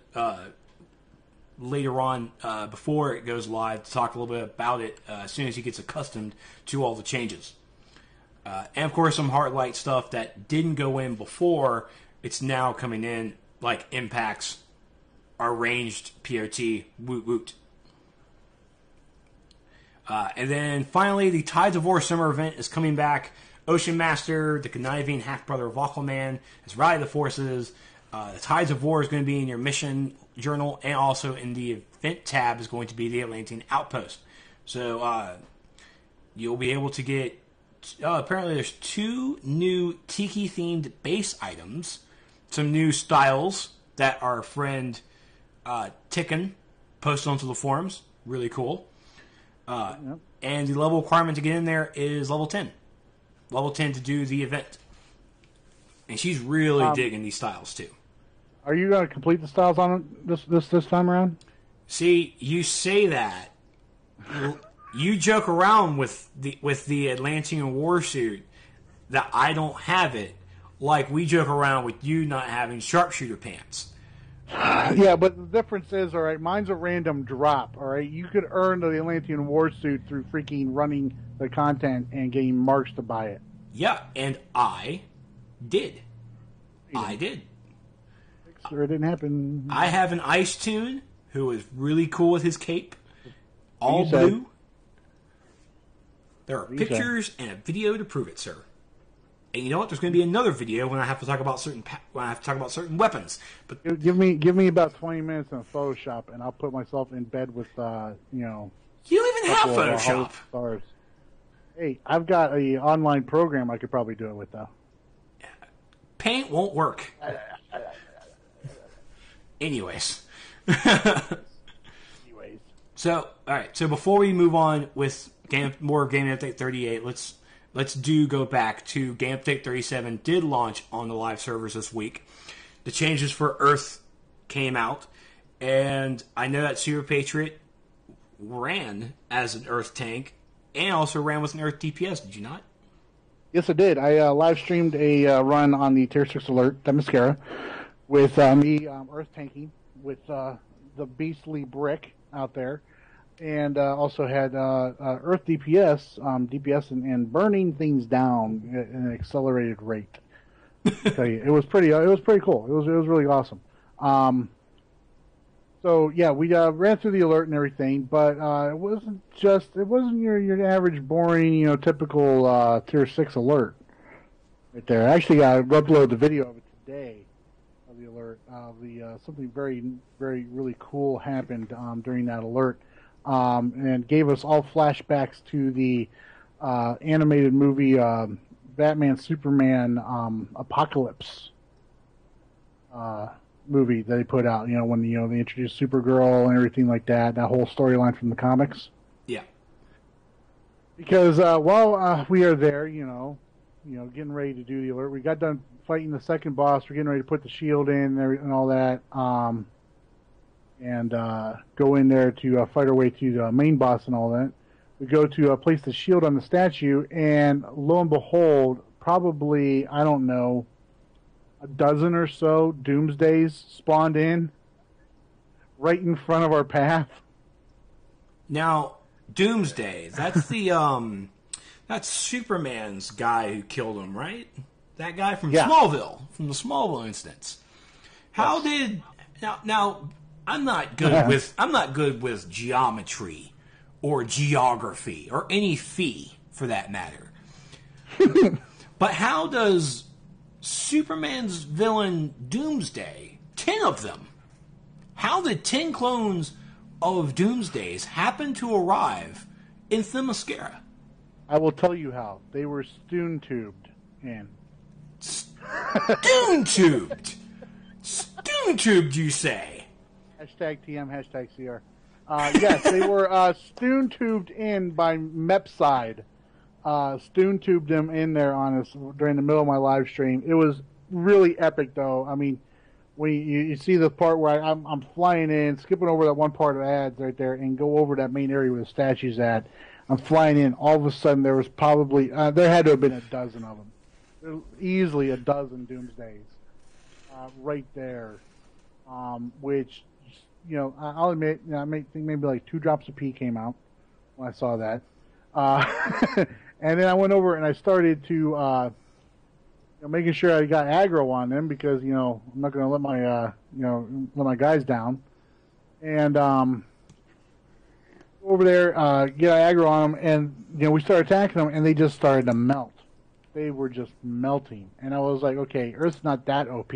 before it goes live to talk a little bit about it as soon as he gets accustomed to all the changes. And of course some hardlight stuff that didn't go in before, it's now coming in, like impacts, our ranged POT, woot woot. And then finally the Tides of War summer event is coming back. Ocean Master, the conniving half-brother of Aquaman, has rallied the forces. The Tides of War is going to be in your mission journal, and also in the event tab is going to be the Atlantean Outpost. So you'll be able to get... apparently there's 2 new Tiki-themed base items, some new styles that our friend Ticken posted onto the forums. Really cool. And the level requirement to get in there is level 10. Level 10 to do the event. And she's really digging these styles too. Are you going to complete the styles on it this time around? See, you say that. You joke around with the Atlantean warsuit that I don't have it, like we joke around with you not having sharpshooter pants. Yeah, but the difference is, all right, mine's a random drop, all right? You could earn the Atlantean warsuit through freaking running the content and getting marks to buy it. Yeah, and I did. I did. Sure, it didn't happen. I have an Ice Tune who is really cool with his cape. All blue. There are pictures and a video to prove it, sir. And you know what? There's going to be another video when I have to talk about certain weapons. But give me about 20 minutes in Photoshop, and I'll put myself in bed with You don't even have Photoshop. Stars. Hey, I've got an online program I could probably do it with, though. Paint won't work. Anyways. So, all right. So before we move on with more of Game Update 38, let's go back to Game Update 37 did launch on the live servers this week. The changes for Earth came out, and I know that Super Patriot ran as an Earth tank and also ran with an Earth DPS. Did you not? Yes, I did. I live streamed a run on the Tier 6 Alert, the Mascara. with me earth tanking with the beastly brick out there, and also had earth DPS and burning things down at an accelerated rate. I tell you, it was pretty cool. It was really awesome. So yeah, we ran through the alert and everything, but it wasn't your average boring, typical tier 6 alert right there. Actually, I uploaded the video of it today of the alert. Something very, very really cool happened during that alert, and gave us all flashbacks to the animated movie Batman Superman Apocalypse movie that they put out, when they introduced Supergirl and everything like that whole storyline from the comics. Yeah. Because while we are there, getting ready to do the alert, we got done fighting the second boss. We're getting ready to put the shield in and all that, and go in there to fight our way to the main boss and all that. We go to place the shield on the statue, and lo and behold, probably, I don't know, a dozen or so Doomsdays spawned in right in front of our path. Now, Doomsday, that's the that's Superman's guy who killed him, right? That guy from Smallville, from the Smallville instance. How did now I'm not good with geometry or geography or any fee for that matter. But how does Superman's villain Doomsday, 10 of them, how did 10 clones of Doomsdays happen to arrive in Themyscira? I will tell you how. They were spoon-tubed in. Spoon-tubed? Spoon-tubed, you say? Hashtag TM, hashtag CR. Yes, they were spoon-tubed in by Mepps side. Spoon-tubed them in there on us during the middle of my live stream. It was really epic, though. I mean, when you see the part where I'm flying in, skipping over that one part of ads right there, and go over that main area where the statue's at. I'm flying in. All of a sudden, there was probably there had to have been a dozen of them. There was easily a dozen Doomsdays right there, which I'll admit, I think maybe like 2 drops of pee came out when I saw that. And then I went over and I started to making sure I got aggro on them because I'm not going to let my let my guys down. And over there, get aggro on them, and we started attacking them, and they just started to melt. They were just melting, and I was like, okay, Earth's not that OP.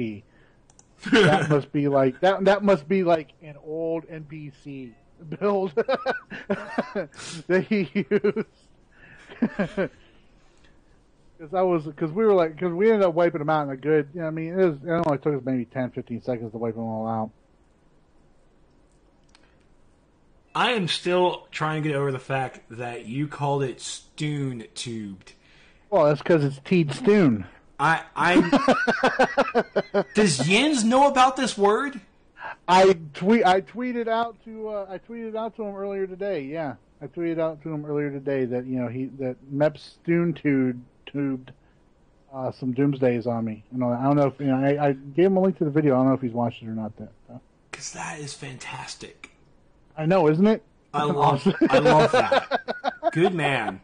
That must be like that must be like an old NPC build that he used. Because we ended up wiping them out in a good. It only took us maybe 10, 15 seconds to wipe them all out. I am still trying to get over the fact that you called it spoon-tubed. Well, that's because it's Teed Stoon. Does Jens know about this word? I tweeted out to him earlier today. Yeah, I tweeted out to him earlier today that that Mepps spoon-tubed some Doomsdays on me. I don't know if I gave him a link to the video. I don't know if he's watched it or not. Because that is fantastic. I know, isn't it? I love that. Good man.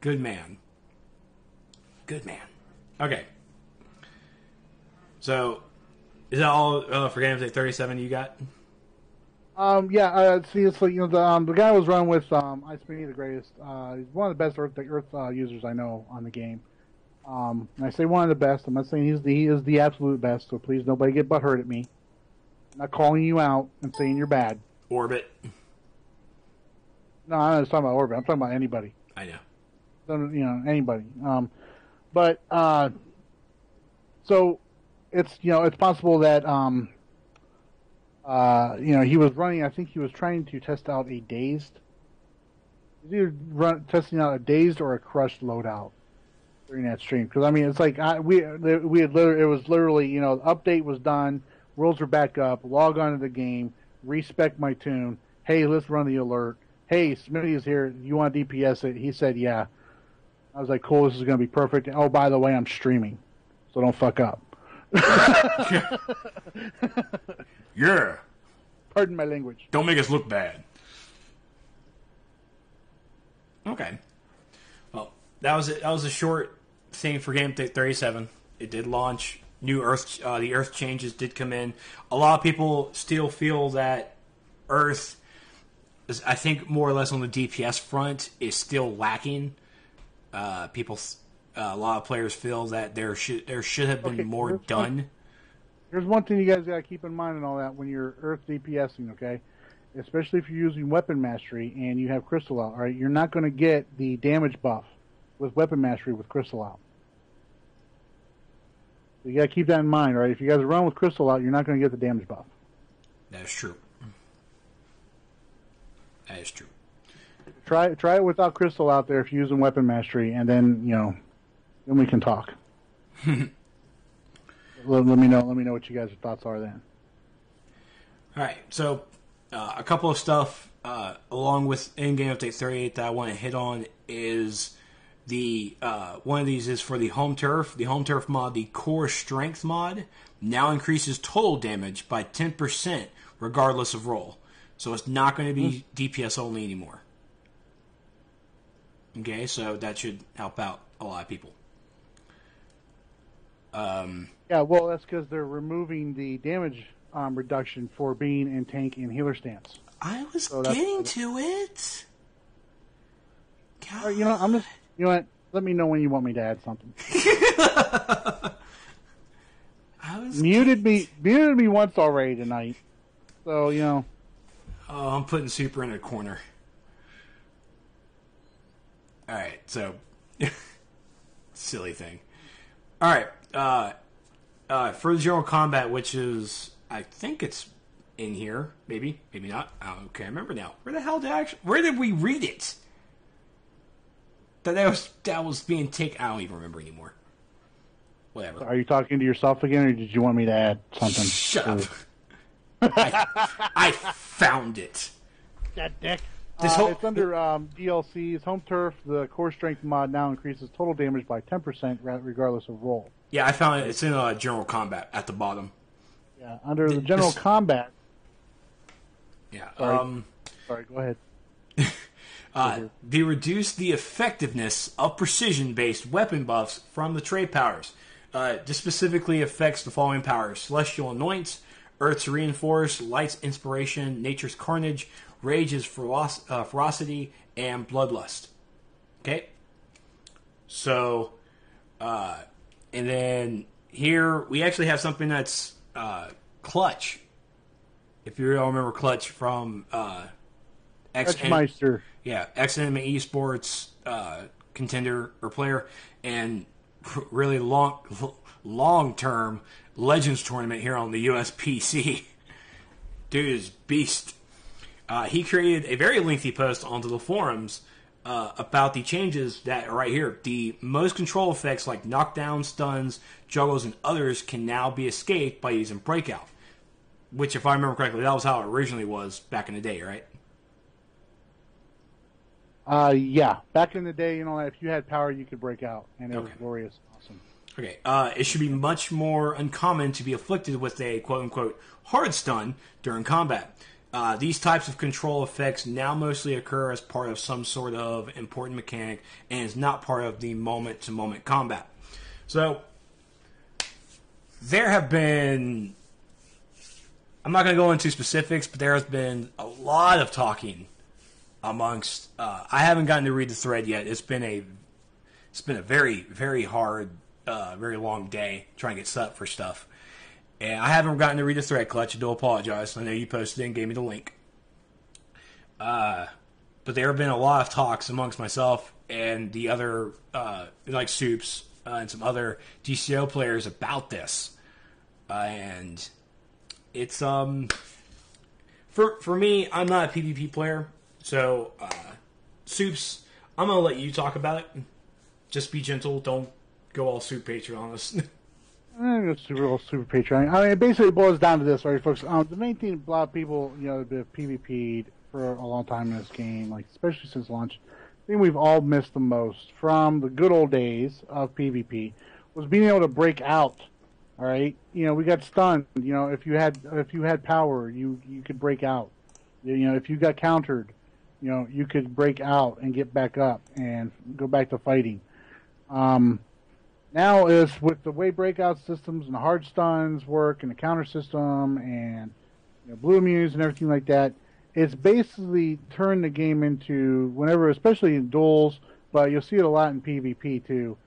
Good man. Good man. Okay. So, is that all for Games Day 37 you got? Yeah. See, it's like the guy I was running with. Ice Mini, the greatest. He's one of the best Earth users I know on the game. And I say one of the best. I'm not saying he is the absolute best. So please, nobody get butthurt at me. I'm not calling you out and saying you're bad. Orbit. No, I'm not just talking about Orbit. I'm talking about anybody. I know. So, anybody. But so it's it's possible that he was running. I think he was trying to test out a dazed. He was either testing out a dazed or a crushed loadout during that stream. Because it's like we had literally, it was literally the update was done, worlds were back up, log on to the game, respec my tune. Hey, let's run the alert. Hey, Smitty is here. You want to DPS it? He said, yeah. I was like, cool, this is going to be perfect. Oh, by the way, I'm streaming, so don't fuck up. Yeah. Pardon my language. Don't make us look bad. Okay. Well, that was it. That was a short thing for Game Update 37. It did launch. New Earth, the Earth changes did come in. A lot of people still feel that Earth, is, I think, more or less on the DPS front, is still lacking. A lot of players feel that there should have been more done. Here's one thing you guys got to keep in mind and all that when you're Earth DPSing, okay? Especially if you're using Weapon Mastery and you have Crystal out, all right? You're not going to get the damage buff with Weapon Mastery with Crystal out. So you got to keep that in mind, all right? If you guys run with Crystal out, you're not going to get the damage buff. That is true. That is true. Try it without Crystal out there if you're using Weapon Mastery, and then, then we can talk. Let me know what you guys' thoughts are then. All right, so a couple of stuff along with in-game update 38 that I want to hit on is the one of these is for the home turf. The home turf mod, the core strength mod, now increases total damage by 10% regardless of roll. So it's not going to be DPS only anymore. Okay, so that should help out a lot of people. Yeah, well, that's because they're removing the damage reduction for being in tank and healer stance. I was getting to it. God. I'm just. You know what? Let me know when you want me to add something. Muted me once already tonight. So Oh, I'm putting Super in a corner. All right, so silly thing. All right, for the general combat, which is I think it's in here, maybe not. Okay, I remember now. Where did we read it? That was being taken. I don't even remember anymore. Whatever. Are you talking to yourself again, or did you want me to add something? Shut up. I found it. That dick. It's under DLCs. Home Turf, the core strength mod now increases total damage by 10% regardless of roll. Yeah, I found it. It's in general combat at the bottom. Yeah, under the general combat. Yeah. Sorry, go ahead. They reduce the effectiveness of precision-based weapon buffs from the trait powers. This specifically affects the following powers: Celestial Anoints, Earth's Reinforce, Light's Inspiration, Nature's Carnage, Rage's Ferocity, and Bloodlust. Okay? So, and then here we actually have something that's Clutch. If you all remember Clutch from Clutchmeister. Yeah, XM Esports contender or player, and really long-term Legends tournament here on the USPC. Dude is beast. He created a very lengthy post onto the forums about the changes that are right here. The most control effects like knockdown, stuns, juggles, and others can now be escaped by using Breakout. Which, if I remember correctly, that was how it originally was back in the day, right? Yeah. Back in the day, if you had power, you could break out, and it was glorious, awesome. Okay. It should be much more uncommon to be afflicted with a quote-unquote hard stun during combat. These types of control effects now mostly occur as part of some sort of important mechanic and is not part of the moment-to-moment combat. So, there have been... I'm not going to go into specifics, but there has been a lot of talking amongst... I haven't gotten to read the thread yet. It's been a very, very hard, very long day trying to get set up for stuff. And I haven't gotten to read the thread, Clutch. I do apologize. I know you posted it and gave me the link. But there have been a lot of talks amongst myself and the other, like Soups and some other DCO players about this. And it's, for me, I'm not a PvP player. So, Soups, I'm going to let you talk about it. Just be gentle. Don't go all Soup Patreon on us. Super Patreon. I mean, it basically boils down to this, right, folks? The main thing a lot of people, have been PvP'd for a long time in this game, like especially since launch. The thing we've all missed the most from the good old days of PvP was being able to break out All right, we got stunned. If you had power, you could break out. If you got countered, you could break out and get back up and go back to fighting. Now is with the way breakout systems and hard stuns work and the counter system and blue immunes and everything like that, it's basically turned the game into whenever, especially in duels, but you'll see it a lot in PvP too.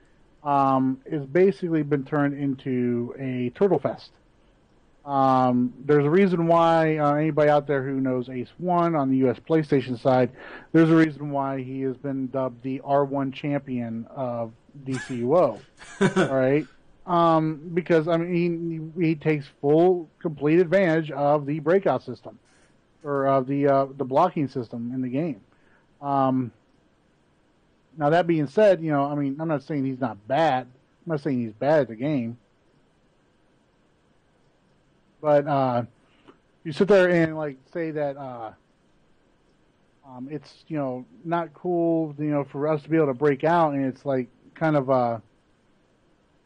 It's basically been turned into a turtle fest. There's a reason why anybody out there who knows Ace 1 on the US PlayStation side, there's a reason why he has been dubbed the R1 champion of DCUO. All right? Because, he takes full, complete advantage of the breakout system, or of the blocking system in the game. Now, that being said, I'm not saying he's not bad. I'm not saying he's bad at the game. But you sit there and say that it's not cool for us to be able to break out, and it's kind of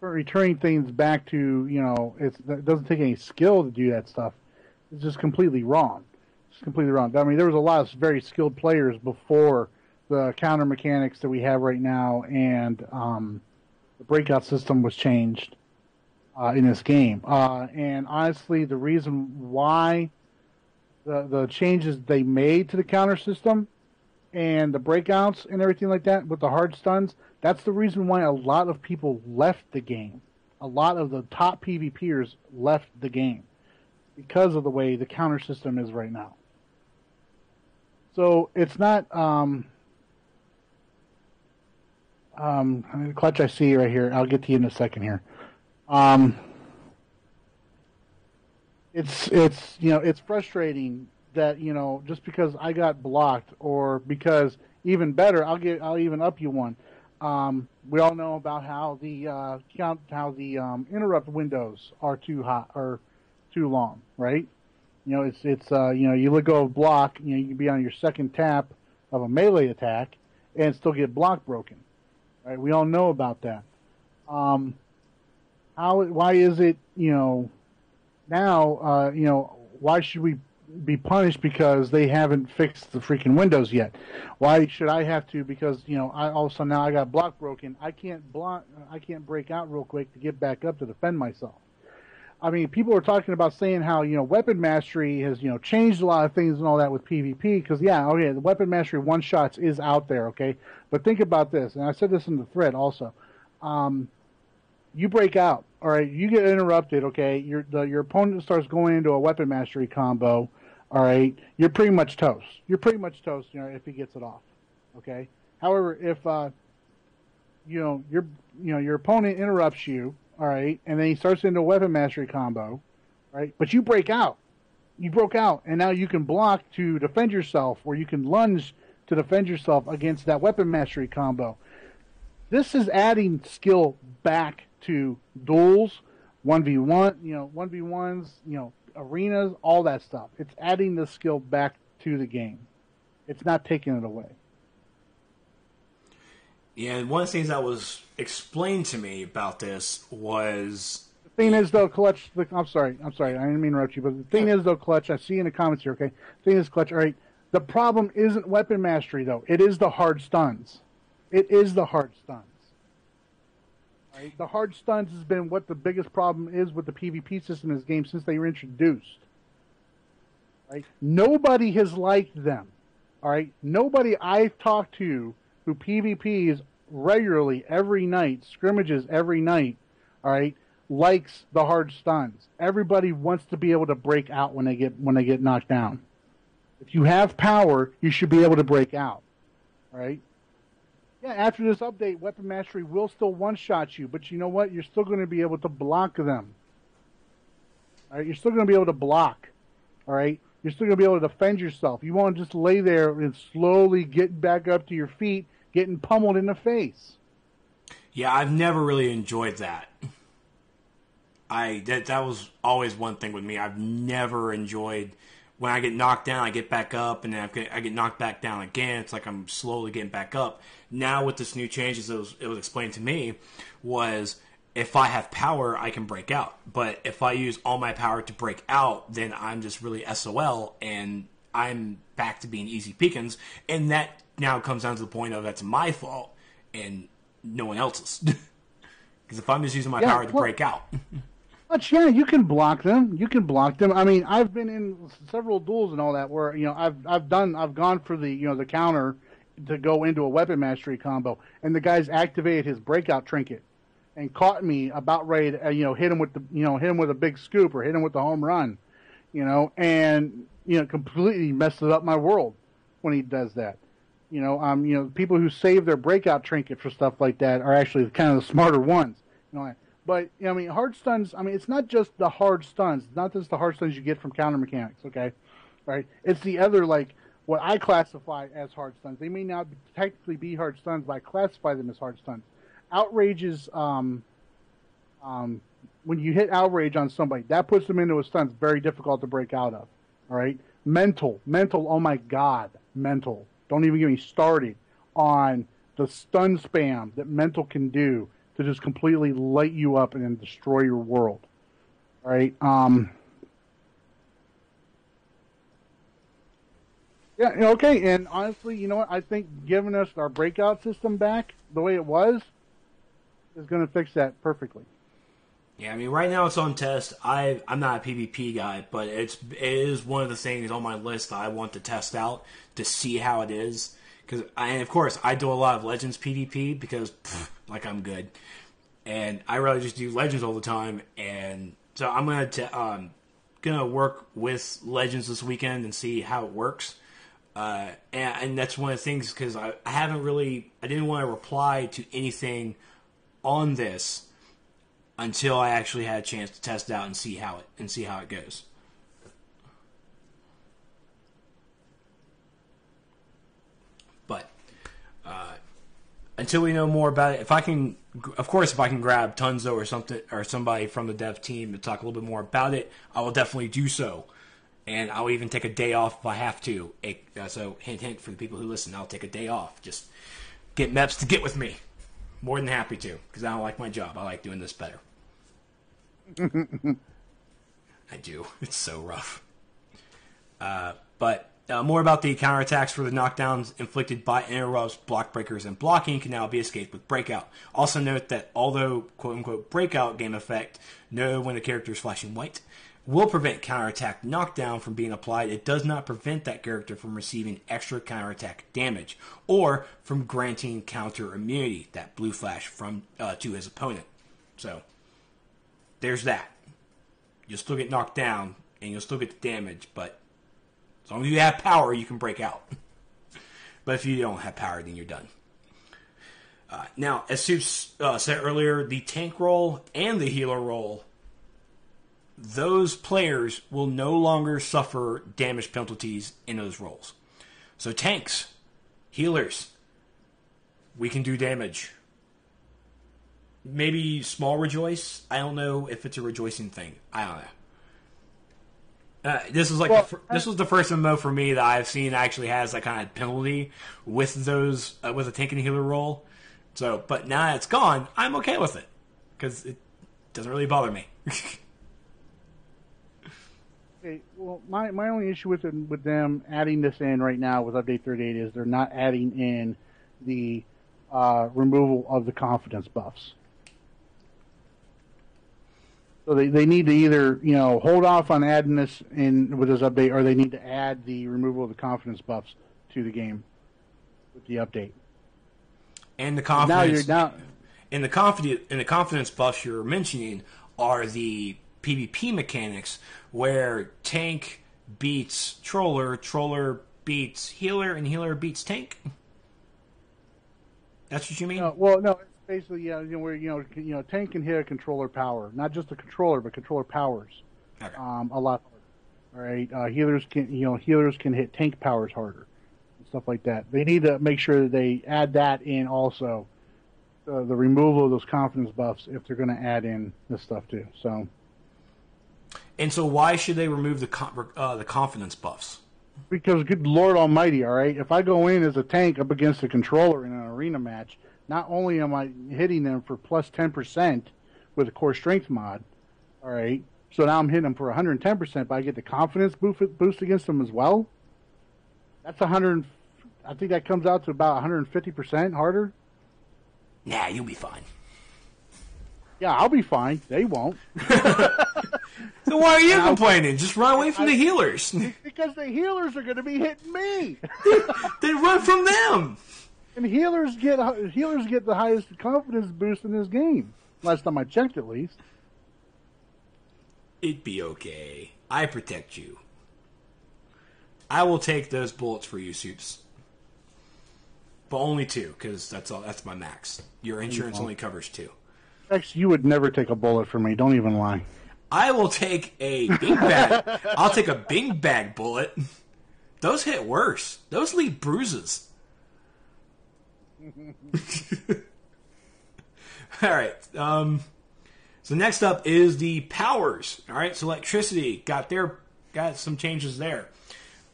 returning things back to it doesn't take any skill to do that stuff. It's just completely wrong. It's completely wrong. There was a lot of very skilled players before the counter mechanics that we have right now, and the breakout system was changed. In this game. And honestly, the reason why the changes they made to the counter system and the breakouts and everything like that with the hard stuns, that's the reason why a lot of people left the game. A lot of the top PvPers left the game because of the way the counter system is right now. So it's not... Clutch, I see right here. I'll get to you in a second here. It's frustrating that, just because I got blocked, or because even better, I'll even up you one. We all know about how the interrupt windows are too hot or too long, right? You let go of block, you can be on your second tap of a melee attack and still get block broken, right? We all know about that. Why is it, now, why should we be punished because they haven't fixed the freaking windows yet? Why should I have to, because, all of a sudden now I got block broken. I can't break out real quick to get back up to defend myself. People are talking about saying how, weapon mastery has, changed a lot of things and all that with PvP, because, the weapon mastery one-shots is out there, okay? But think about this, and I said this in the thread also. You break out, all right? You get interrupted, okay? Your opponent starts going into a weapon mastery combo, all right? You're pretty much toast. If he gets it off, okay? However, if your opponent interrupts you, all right, and then he starts into a weapon mastery combo, right? But you break out. You broke out, and now you can block to defend yourself, or you can lunge to defend yourself against that weapon mastery combo. This is adding skill back to duels, 1v1, 1v1s, arenas, all that stuff. It's adding the skill back to the game. It's not taking it away. Yeah, and one of the things that was explained to me about this was... The thing is, though, Clutch... I'm sorry, I didn't mean to interrupt you, but the thing is, though, Clutch, I see in the comments here, okay? The thing is, Clutch, all right, the problem isn't weapon mastery, though. It is the hard stuns. Right? The hard stuns has been what the biggest problem is with the PvP system in this game since they were introduced. Right? Nobody has liked them. All right? Nobody I've talked to who PvPs regularly every night, scrimmages every night, all right, likes the hard stuns. Everybody wants to be able to break out when they get knocked down. If you have power, you should be able to break out. All right? Yeah, after this update, Weapon Mastery will still one-shot you, but you know what? You're still going to be able to block them. All right? You're still going to be able to block. All right? You're still going to be able to defend yourself. You won't just lay there and slowly get back up to your feet, getting pummeled in the face. Yeah, I've never really enjoyed that. That was always one thing with me. I've never enjoyed... When I get knocked down, I get back up, and then I get knocked back down again. It's like I'm slowly getting back up. Now with this new changes, it was explained to me, was if I have power, I can break out. But if I use all my power to break out, then I'm just really SOL, and I'm back to being easy pickings. And that now comes down to the point of that's my fault and no one else's. Because if I'm just using my power to break out. But yeah, you can block them. You can block them. I mean, I've been in several duels and all that where, I've gone for the, the counter to go into a weapon mastery combo, and the guy's activated his breakout trinket and caught me about ready to, hit him with a big scoop or hit him with the home run, and completely messes up my world when he does that. People who save their breakout trinket for stuff like that are actually kind of the smarter ones. But hard stuns. I mean, it's not just the hard stuns. It's not just the hard stuns you get from counter mechanics. Okay, right? It's the other what I classify as hard stuns. They may not technically be hard stuns, but I classify them as hard stuns. Outrage is when you hit outrage on somebody, that puts them into a stun. It's very difficult to break out of. All right, mental. Oh my God, mental. Don't even get me started on the stun spam that mental can do to just completely light you up and then destroy your world. All right. Yeah. Okay. And honestly, you know what? I think giving us our breakout system back the way it was is going to fix that perfectly. Yeah, I mean, right now it's on test. I'm not a PvP guy, but it is one of the things on my list that I want to test out to see how it is. And of course, I do a lot of Legends PvP because, I'm good. And I rather just do Legends all the time. And so I'm gonna work with Legends this weekend and see how it works. And that's one of the things, because I didn't want to reply to anything on this until I actually had a chance to test it out and see how it goes. But until we know more about it, if I can grab Tunzo or something or somebody from the dev team to talk a little bit more about it, I will definitely do so. And I'll even take a day off if I have to. So hint for the people who listen, I'll take a day off. Just get Mepps to get with me. More than happy to, because I don't like my job. I like doing this better. I do. It's so rough. But more about the counterattacks for the knockdowns inflicted by interrupts, block breakers, and blocking can now be escaped with breakout. Also note that although quote-unquote breakout game effect, know when the character is flashing white, will prevent counterattack knockdown from being applied, it does not prevent that character from receiving extra counterattack damage or from granting counter immunity, that blue flash, from to his opponent. So there's that. You'll still get knocked down and you'll still get the damage, but as long as you have power, you can break out. But if you don't have power, then you're done. Now, as Sue said earlier, the tank role and the healer role, those players will no longer suffer damage penalties in those roles. So tanks, healers, we can do damage. Maybe small rejoice. I don't know if it's a rejoicing thing. I don't know. This was this was the first MMO for me that I've seen actually has that kind of penalty with those with a tank and healer role. So, but now that it's gone, I'm okay with it because it doesn't really bother me. Okay, well, my only issue with them adding this in right now with Update 38 is they're not adding in the removal of the confidence buffs. So they need to either hold off on adding this in with this update, or they need to add the removal of the confidence buffs to the game with the update. And the confidence and the confidence buffs you're mentioning are the PvP mechanics where tank beats troller, troller beats healer, and healer beats tank. That's what you mean? Well, no. Basically, where tank can hit a controller power, not just a controller, but controller powers. Okay. A lot harder. All right, healers can hit tank powers harder, and stuff like that. They need to make sure that they add that in also, the removal of those confidence buffs if they're going to add in this stuff too. So. And so, why should they remove the confidence buffs? Because, good Lord Almighty, all right, if I go in as a tank up against a controller in an arena match, not only am I hitting them for plus 10% with a core strength mod. All right. So now I'm hitting them for 110%, but I get the confidence boost against them as well. That's 100. I think that comes out to about 150% harder. Nah, you'll be fine. Yeah, I'll be fine. They won't. So why are you complaining? Just run away from the healers. Because the healers are going to be hitting me. Then run from them. And healers get the highest confidence boost in this game. Last time I checked, at least. It'd be okay. I protect you. I will take those bullets for you, Soups. But only 2, because that's my max. Your insurance only covers 2. X, you would never take a bullet from me. Don't even lie. I will take a big bag. I'll take a big bag bullet. Those hit worse. Those leave bruises. All right. So next up is the powers. All right. So electricity got some changes there.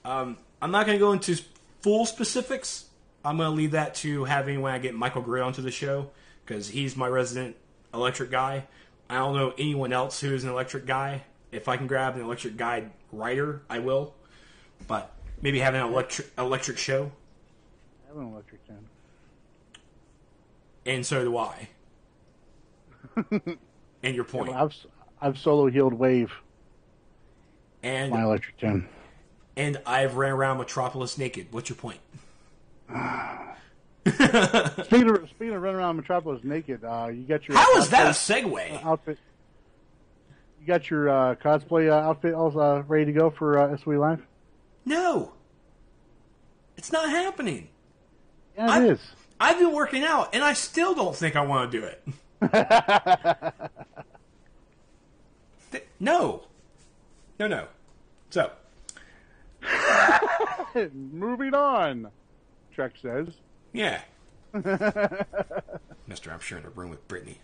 I'm not going to go into full specifics. I'm going to leave that to having when I get Michael Gray onto the show, because he's my resident electric guy. I don't know anyone else who is an electric guy. If I can grab an electric guy writer, I will. But maybe have an electric show. I have an electric gen. And so do I. And your point. Yeah, I've solo healed Wave. And my electric gen. And I've ran around Metropolis naked. What's your point? Speaking of running around Metropolis naked, you got your... How is that a segue? Outfit. You got your cosplay outfit all ready to go for SOE Live? No. It's not happening. Yeah, it is. I've been working out, and I still don't think I want to do it. No. So. Moving on, Trek says. Yeah. Mister, I'm sharing a room with Brittany.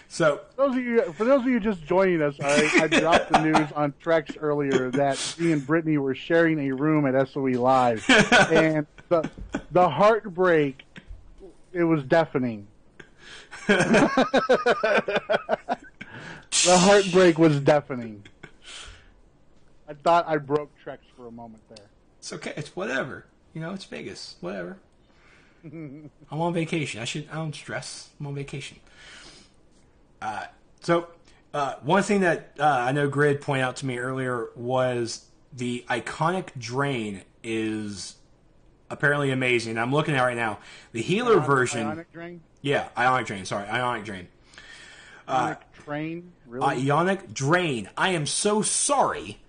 So, for those of you just joining us, I dropped the news on Trex earlier that me and Brittany were sharing a room at SOE Live, and the heartbreak, it was deafening. The heartbreak was deafening. I thought I broke Trex for a moment there. It's okay. It's whatever. It's Vegas. Whatever. I'm on vacation. I don't stress. I'm on vacation. So one thing that I know Grid pointed out to me earlier was the iconic drain is apparently amazing. I'm looking at it right now. The healer version. Ionic drain? Yeah, Ionic drain. Sorry, Ionic drain. Ionic drain? Really? Ionic drain. I am so sorry.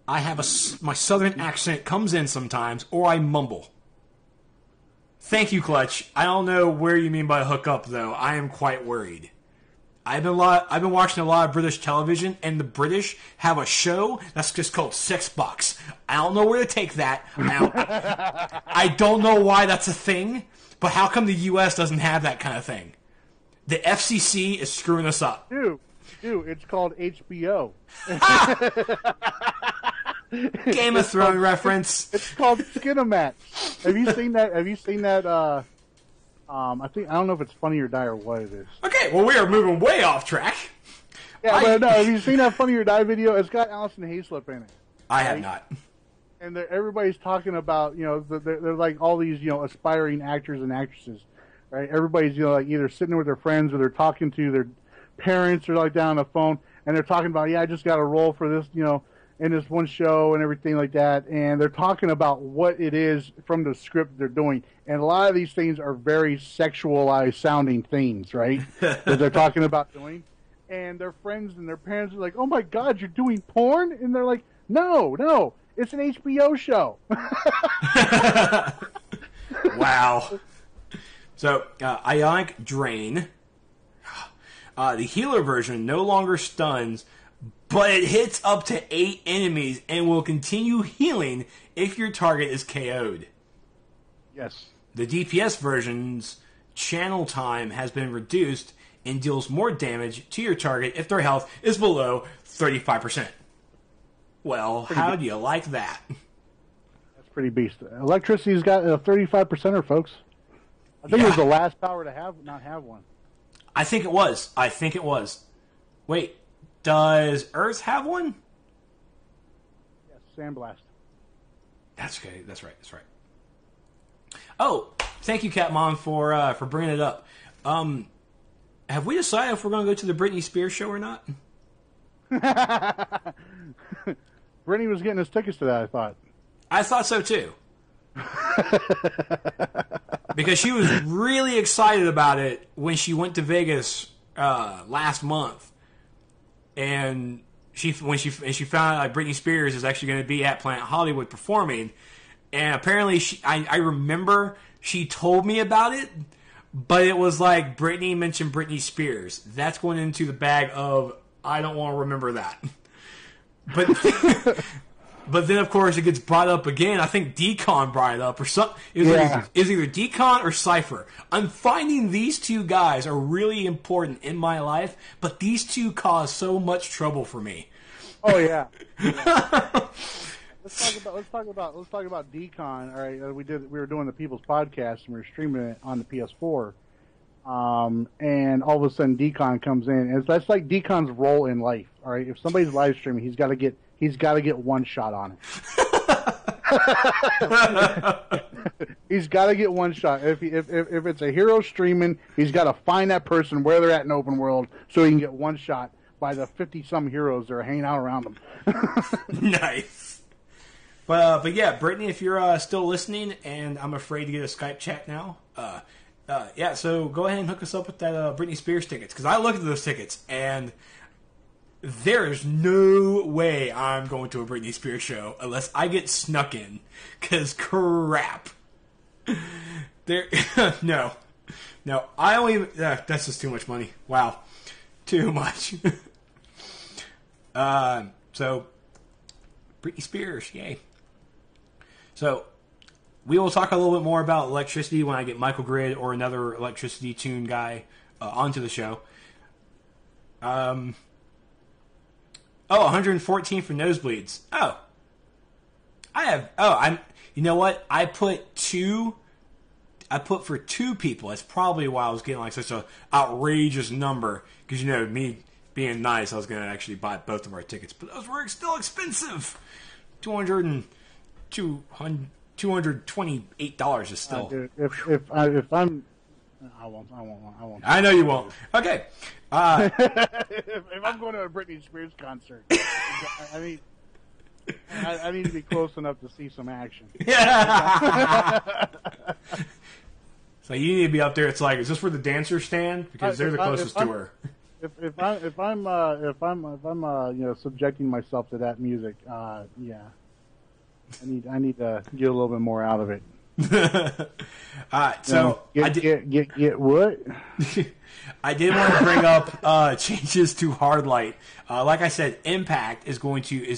I have my southern accent comes in sometimes, or I mumble. Thank you, Clutch. I don't know where you mean by hook up, though. I am quite worried. I've been watching a lot of British television, and the British have a show that's just called Sex Box. I don't know where to take that. I don't know why that's a thing, but how come the U.S. doesn't have that kind of thing? The FCC is screwing us up. Dude, it's called HBO. Game of Thrones reference. It's called Skinamax. Have you seen that? I don't know if it's Funny or Die or what it is. Okay, well, we are moving way off track. Yeah, but no, have you seen that Funny or Die video? It's got Allison Hayslip in it. I have not. And everybody's talking about, they're like all these, aspiring actors and actresses, right? Everybody's, like either sitting with their friends or they're talking to their parents or like down on the phone, and they're talking about, I just got a role for this, in this one show and everything like that. And they're talking about what it is from the script they're doing. And a lot of these things are very sexualized sounding things, right? That they're talking about doing. And their friends and their parents are like, oh my God, you're doing porn? And they're like, no, it's an HBO show. Wow. So, Ionic Drain. The healer version no longer stuns, but it hits up to 8 enemies and will continue healing if your target is KO'd. Yes. The DPS version's channel time has been reduced and deals more damage to your target if their health is below 35%. Well, how do you like that? That's pretty beast. Electricity's got a 35%er, folks. I think it was the last power to not have one. I think it was. Wait, does Earth have one? Yes, Sandblast. That's okay. That's right. Oh, thank you, Catmon, for bringing it up. Have we decided if we're going to go to the Britney Spears show or not? Brittany was getting us tickets to that, I thought. I thought so, too. Because she was really excited about it when she went to Vegas last month. And when she found out like Britney Spears is actually going to be at Planet Hollywood performing. And apparently, I remember she told me about it, but it was like Britney mentioned Britney Spears. That's going into the bag of, I don't want to remember that. But then, of course, it gets brought up again. I think Decon brought it up or something. It's either Decon or Cypher. I'm finding these two guys are really important in my life, but these two cause so much trouble for me. Oh, yeah. Let's talk about Decon. All right, we were doing the People's Podcast and we were streaming it on the PS4. And all of a sudden Decon comes in, and that's like Decon's role in life. All right, if somebody's live streaming, he's got to get one shot on it. He's got to get one shot. If it's a hero streaming, he's got to find that person where they're at in open world so he can get one shot by the 50-some heroes that are hanging out around him. Nice. But yeah, Brittany, if you're still listening, and I'm afraid to get a Skype chat now, yeah, so go ahead and hook us up with that Britney Spears tickets, because I looked at those tickets, and there is no way I'm going to a Britney Spears show unless I get snuck in, because crap. No, I don't even, that's just too much money. Wow, too much. So, Britney Spears, yay. So, we will talk a little bit more about electricity when I get Michael Grid or another electricity tune guy onto the show. 114 for nosebleeds. You know what? I put for two people. That's probably why I was getting like such an outrageous number. Because, you know, me being nice, I was going to actually buy both of our tickets. But those were still expensive. $228 is still. Dude, if I'm, I won't. I know you won't. Okay. If I'm going to a Britney Spears concert, I need to be close enough to see some action. Yeah. So you need to be up there. It's like, is this for the dancer stand? Because they're the closest to her. If I'm subjecting myself to that music, yeah. I need to get a little bit more out of it. So get what? I did want to bring up changes to Hardlight. Like I said, Impact is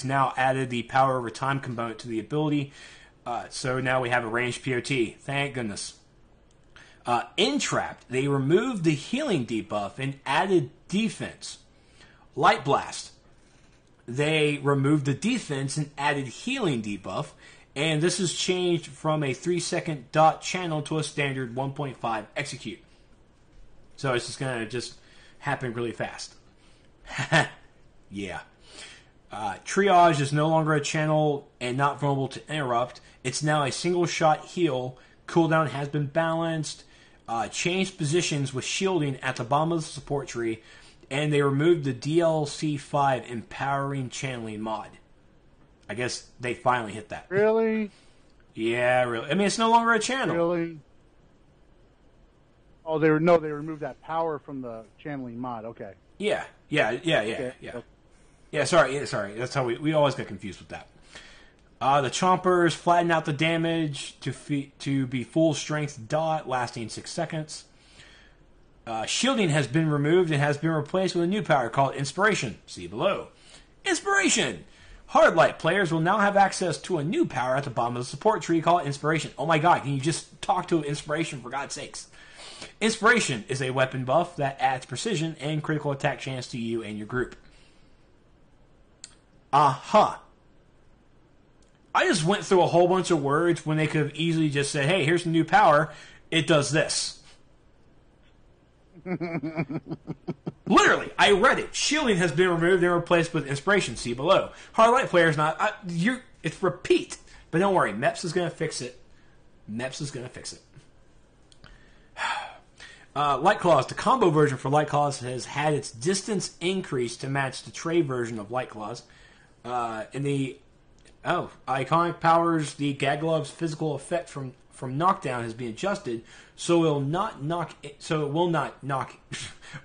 now added the power over time component to the ability. So now we have a ranged POT. Thank goodness. Entrapped, they removed the healing debuff and added defense. Light Blast, they removed the defense and added healing debuff, and this has changed from a 3-second dot channel to a standard 1.5 execute. So it's just going to happen really fast. Yeah. Triage is no longer a channel and not vulnerable to interrupt. It's now a single shot heal. Cooldown has been balanced. Changed positions with shielding at the bottom of the support tree. And they removed the DLC 5 empowering channeling mod. I guess they finally hit that. Really? Yeah, really. I mean, it's no longer a channel. Really? Oh, they removed that power from the channeling mod. Okay. Yeah. Okay. Yeah, sorry. That's how we always get confused with that. The Chompers flatten out the damage to be full strength dot, lasting 6 seconds. Shielding has been removed and has been replaced with a new power called Inspiration. See below. Inspiration! Hardlight players will now have access to a new power at the bottom of the support tree called Inspiration. Oh my god, can you just talk to Inspiration for God's sakes? Inspiration is a weapon buff that adds precision and critical attack chance to you and your group. I just went through a whole bunch of words when they could have easily just said, hey, here's a new power, it does this. Literally, I read it. Shielding has been removed and replaced with inspiration. See below. Hardlight players not. It's repeat. But don't worry, Mepps is going to fix it. Mepps is going to fix it. Light Claws. The combo version for Light Claws has had its distance increased to match the trade version of Light Claws. Iconic powers. The Gag Glove's physical effect from knockdown has been adjusted, so it will not knock.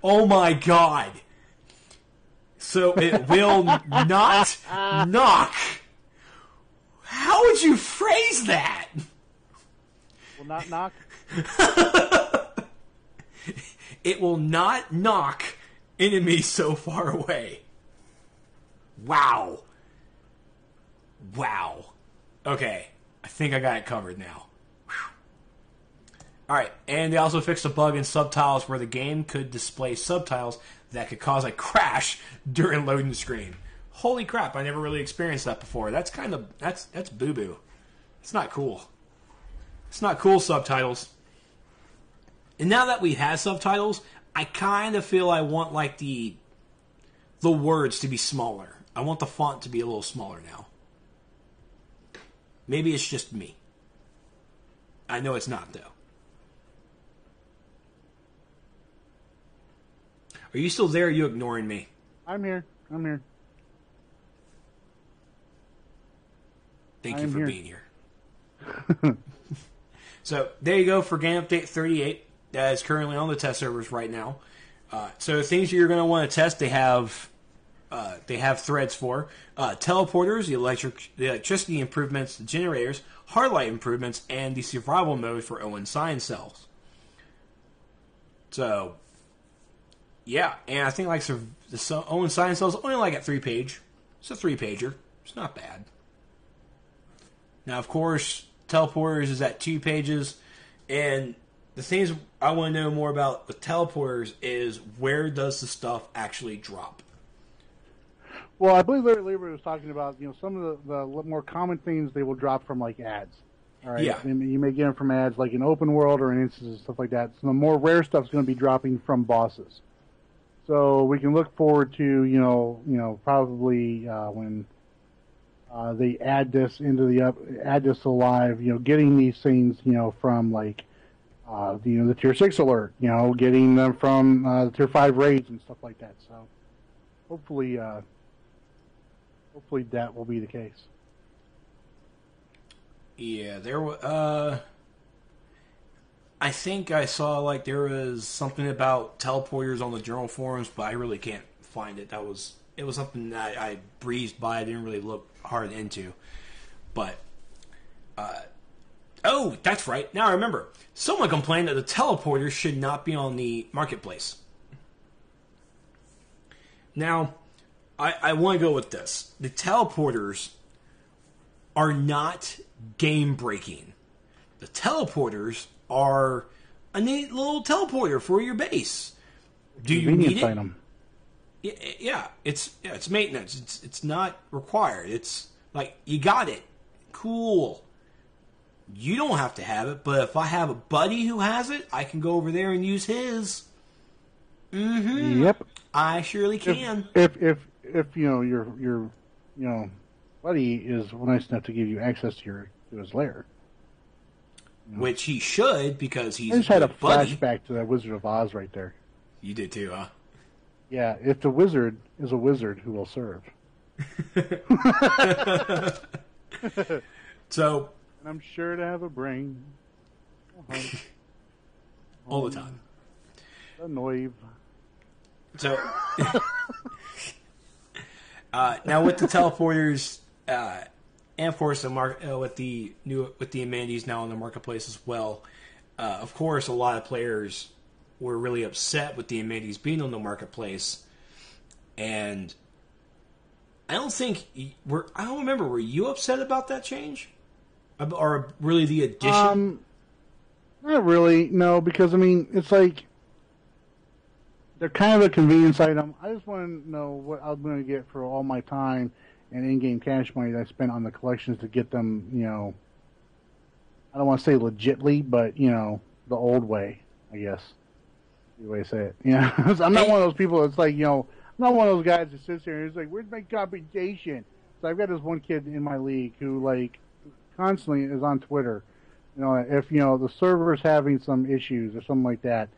Oh my god! So it will not knock. How would you phrase that? Will not knock. It will not knock enemies so far away. Wow. Okay, I think I got it covered now. Alright, and they also fixed a bug in subtitles where the game could display subtitles that could cause a crash during loading the screen. Holy crap, I never really experienced that before. That's boo-boo. It's not cool. It's not cool, subtitles. And now that we have subtitles, I kind of feel I want like the words to be smaller. I want the font to be a little smaller now. Maybe it's just me. I know it's not, though. Are you still there, or are you ignoring me? I'm here. Thank you for being here. So, there you go for Game Update 38. That is currently on the test servers right now. So, things you're going to want to test, they have threads for. Teleporters, the electricity improvements, the generators, hardlight improvements, and the survival mode for Owen Sign Cells. So, yeah, and I think like the Owen Sign Cells only like at 3-page. It's a 3-pager. It's not bad. Now, of course, Teleporters is at 2 pages, and the things I want to know more about with Teleporters is where does the stuff actually drop? Well, I believe Larry Lieber was talking about, some of the more common things they will drop from like ads. All right. Yeah. And you may get them from ads like in open world or in instances and stuff like that. So the more rare stuff is going to be dropping from bosses. So we can look forward to, probably when they add this add this to live, getting these things, from like, the tier 6 alert, getting them from the tier 5 raids and stuff like that. So hopefully that will be the case. Yeah, I think I saw like there was something about teleporters on the journal forums, but I really can't find it. It was something that I breezed by. I didn't really look hard into. But oh, that's right. Now I remember. Someone complained that the teleporters should not be on the marketplace. Now, I want to go with this. The teleporters are not game-breaking. The teleporters are a neat little teleporter for your base. Do you need it? Item. Yeah, it's maintenance. It's not required. It's like, you got it. Cool. You don't have to have it, but if I have a buddy who has it, I can go over there and use his. Mm-hmm. Yep. I surely can. If your buddy is nice enough to give you access to his lair, which he should, because he's. I just had a buddy. flashback to that Wizard of Oz right there. You did too, huh? Yeah, if the wizard is a wizard who will serve. So. And I'm sure to have a brain. All the time. A noive. So. Now with the teleporters, and of course with the amenities now in the marketplace as well, of course a lot of players were really upset with the amenities being on the marketplace, and I don't remember. Were you upset about that change, or really the addition? Not really, no, because it's like. They're kind of a convenience item. I just want to know what I'm going to get for all my time and in-game cash money that I spent on the collections to get them, I don't want to say legitly, but, the old way, I guess. The way to say it. Yeah. I'm not one of those people that's like, I'm not one of those guys that sits here and is like, where's my compensation? So I've got this one kid in my league who, like, constantly is on Twitter. If, the server's having some issues or something like that,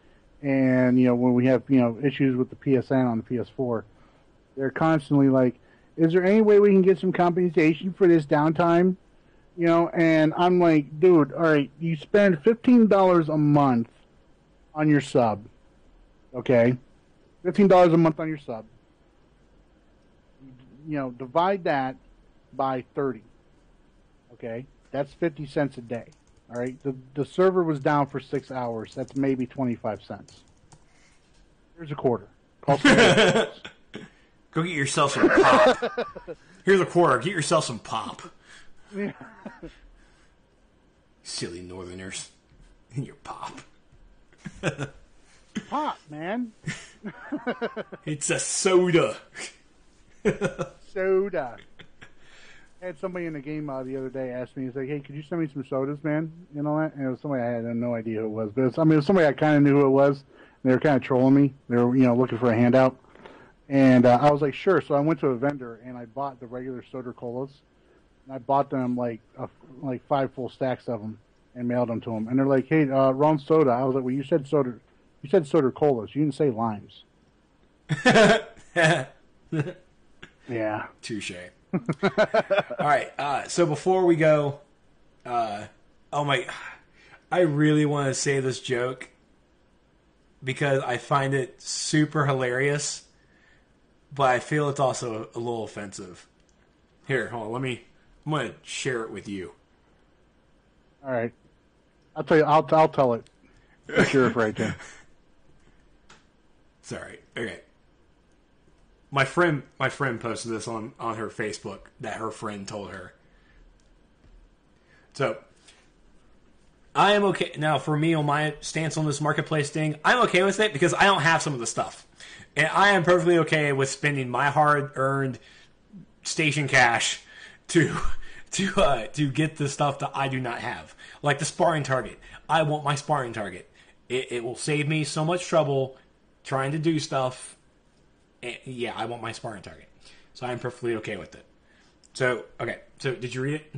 and, when we have, issues with the PSN on the PS4, they're constantly like, is there any way we can get some compensation for this downtime? And I'm like, dude, all right, you spend $15 a month on your sub, okay? $15 a month on your sub. Divide that by 30, okay? That's 50 cents a day, all right? The server was down for 6 hours. That's maybe 25 cents. Here's a quarter. Go get yourself some pop. Here's a quarter. Get yourself some pop. Yeah. Silly Northerners. Your pop. Pop, man. It's a soda. Soda. I had somebody in the game the other day ask me, he's like, hey, could you send me some sodas, man? And it was somebody I had no idea who it was. But it was somebody I kind of knew who it was. They were kind of trolling me. They were, looking for a handout. And I was like, sure. So I went to a vendor and I bought the regular soda colas. And I bought them like 5 full stacks of them and mailed them to them. And they're like, hey, wrong soda. I was like, well, you said soda. You said soda colas. You didn't say limes. Yeah. Touche. All right. So before we go, I really want to say this joke because I find it super hilarious, but I feel it's also a little offensive. Here, hold on. I'm going to share it with you. All right. I'll tell you. I'll tell it. Share it right there. Sorry. Okay. My friend posted this on her Facebook that her friend told her. So, I am okay. Now, for me, on my stance on this marketplace thing, I'm okay with it because I don't have some of the stuff. And I am perfectly okay with spending my hard-earned station cash to get the stuff that I do not have. Like the sparring target. I want my sparring target. It will save me so much trouble trying to do stuff. And yeah, I want my sparring target. So I'm perfectly okay with it. So, okay. So, did you read it?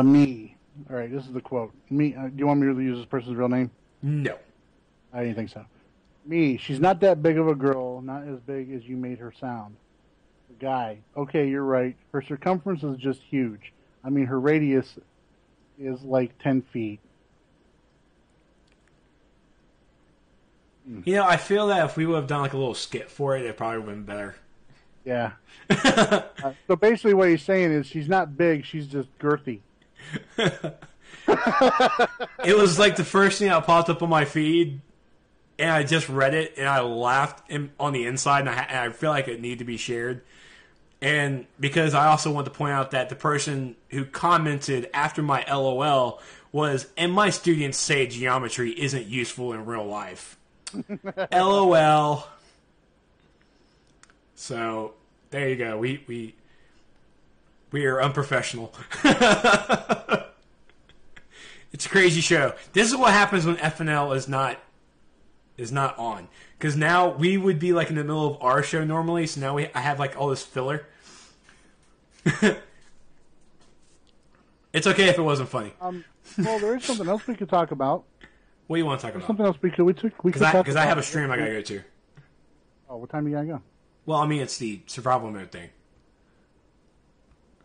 Me. All right, this is the quote. Me. Do you want me to use this person's real name? No. I didn't think so. Me. She's not that big of a girl. Not as big as you made her sound. The guy. Okay, you're right. Her circumference is just huge. I mean, her radius is like 10 feet. I feel that if we would have done like a little skit for it, it probably would have been better. Yeah. So basically what he's saying is she's not big, she's just girthy. It was like the first thing that popped up on my feed, and I just read it, and I laughed on the inside, and I feel like it needed to be shared. And because I also want to point out that the person who commented after my LOL was, and my students say geometry isn't useful in real life. LOL. So there you go. We are unprofessional. It's a crazy show. This is what happens when FNL is not on. Because now we would be like in the middle of our show normally. So now I have like all this filler. It's okay if it wasn't funny. Well, there is something else we could talk about. What do you want to talk about? Something else we could talk about. Because I have a stream I gotta go to. Oh, what time you gotta go? Well, I mean, it's the survival mode thing.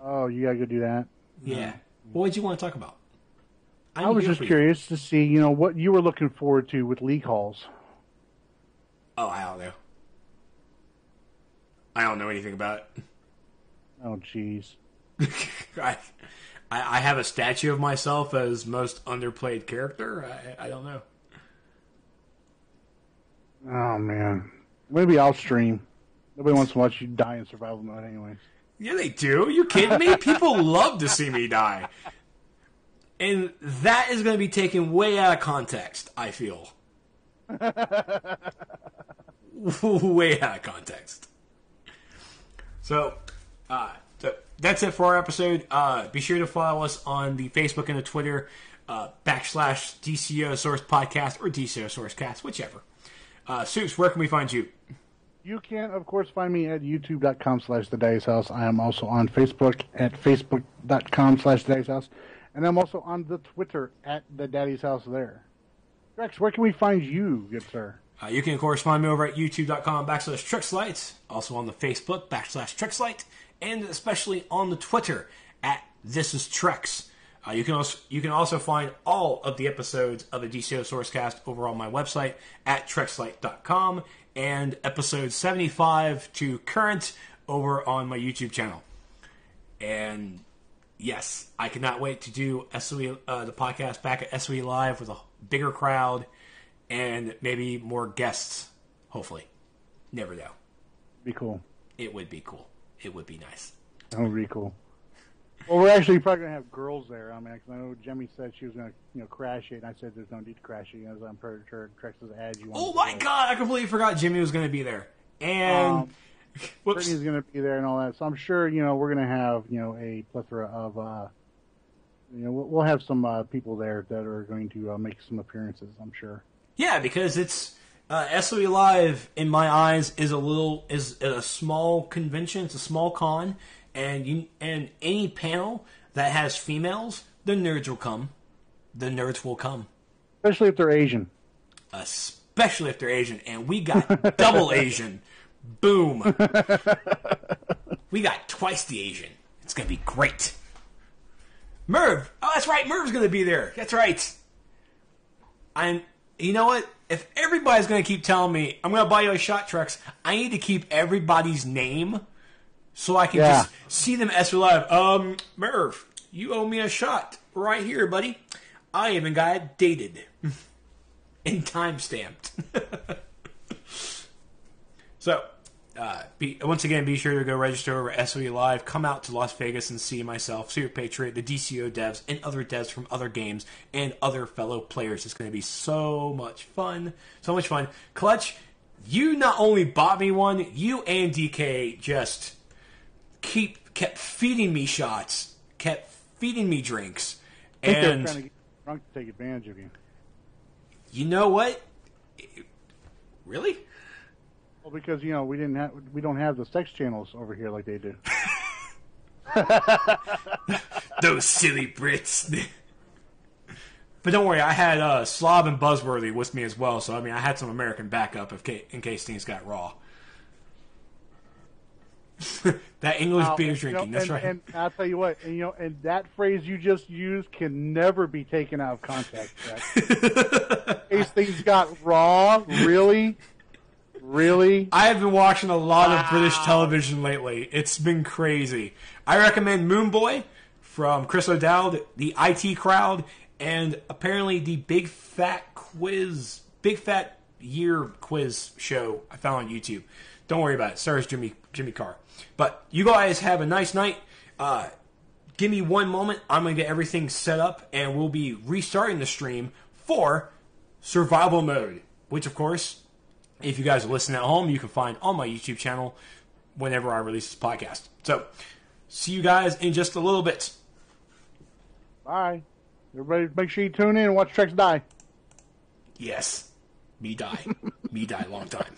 Oh, you gotta go do that? Yeah. What did you want to talk about? I was just curious to see, what you were looking forward to with league halls. Oh, I don't know. I don't know anything about it. Oh, jeez. I have a statue of myself as most underplayed character. I don't know. Oh, man. Maybe I'll stream. Nobody wants to watch you die in survival mode anyways. Yeah, they do. You kidding me? People love to see me die. And that is going to be taken way out of context, I feel. Way out of context. So that's it for our episode. Be sure to follow us on the Facebook and the Twitter. / DCUO Source Podcast or DCUO SourceCast, whichever. Soups, where can we find you? You can, of course, find me at youtube.com/thedaddy'shouse. I am also on Facebook at facebook.com/thedaddy'shouse. And I'm also on the Twitter at the Daddy's House there. Trex, where can we find you, good sir? You can, of course, find me over at youtube.com/Trexlight, also on the Facebook /Trexlight, and especially on the Twitter at This Is Trex. You can also find all of the episodes of the DCO SourceCast over on my website at Trexlight.com, and episode 75 to current over on my YouTube channel. And yes, I cannot wait to do SOE, the podcast back at SOE Live with a bigger crowd and maybe more guests, hopefully. Never know. Be cool. It would be cool. It would be nice. That would be cool. Well, we're actually probably going to have girls there. I mean, 'cause I know Jemmy said she was going to, crash it, and I said there's no need to crash it, as I'm pretty sure Trex's ad you want. Oh my God! I completely forgot Jimmy was going to be there, and Brittany's going to be there and all that. So I'm sure we're going to have a plethora of we'll have some people there that are going to make some appearances. I'm sure. Yeah, because it's SOE Live in my eyes is a small convention. It's a small con. And any panel that has females, the nerds will come. The nerds will come. Especially if they're Asian. Especially if they're Asian. And we got double Asian. Boom. We got twice the Asian. It's going to be great. Merv. Oh, that's right. Merv's going to be there. That's right. You know what? If everybody's going to keep telling me, I'm going to buy you a shot, Trex, I need to keep everybody's name so I can just see them as live. Merv, you owe me a shot right here, buddy. I even got it dated and time-stamped. So, once again, be sure to go register over at SOE Live. Come out to Las Vegas and see myself, Super Patriot, the DCO devs, and other devs from other games and other fellow players. It's going to be so much fun. So much fun. Clutch, you not only bought me one, you and DK just kept feeding me shots, kept feeding me drinks, and they're trying to get drunk to take advantage of you. You know what? Really? Well, because we don't have the sex channels over here like they do. Those silly Brits. But don't worry, I had Slob and Buzzworthy with me as well, so I had some American backup in case things got raw. That English beer drinking, that's right. And I'll tell you what, and that phrase you just used can never be taken out of context. In case things got raw, really? I have been watching a lot of British television lately. It's been crazy. I recommend Moonboy from Chris O'Dowd, the IT Crowd, and apparently the Big Fat Year Quiz show I found on YouTube. Don't worry about it. Stars Jimmy Carr. But you guys have a nice night. Give me one moment. I'm going to get everything set up, and we'll be restarting the stream for Survival Mode, which, of course, if you guys are listening at home, you can find on my YouTube channel whenever I release this podcast. So, see you guys in just a little bit. Bye. Everybody make sure you tune in and watch Trex die. Yes. Me die. Me die long time.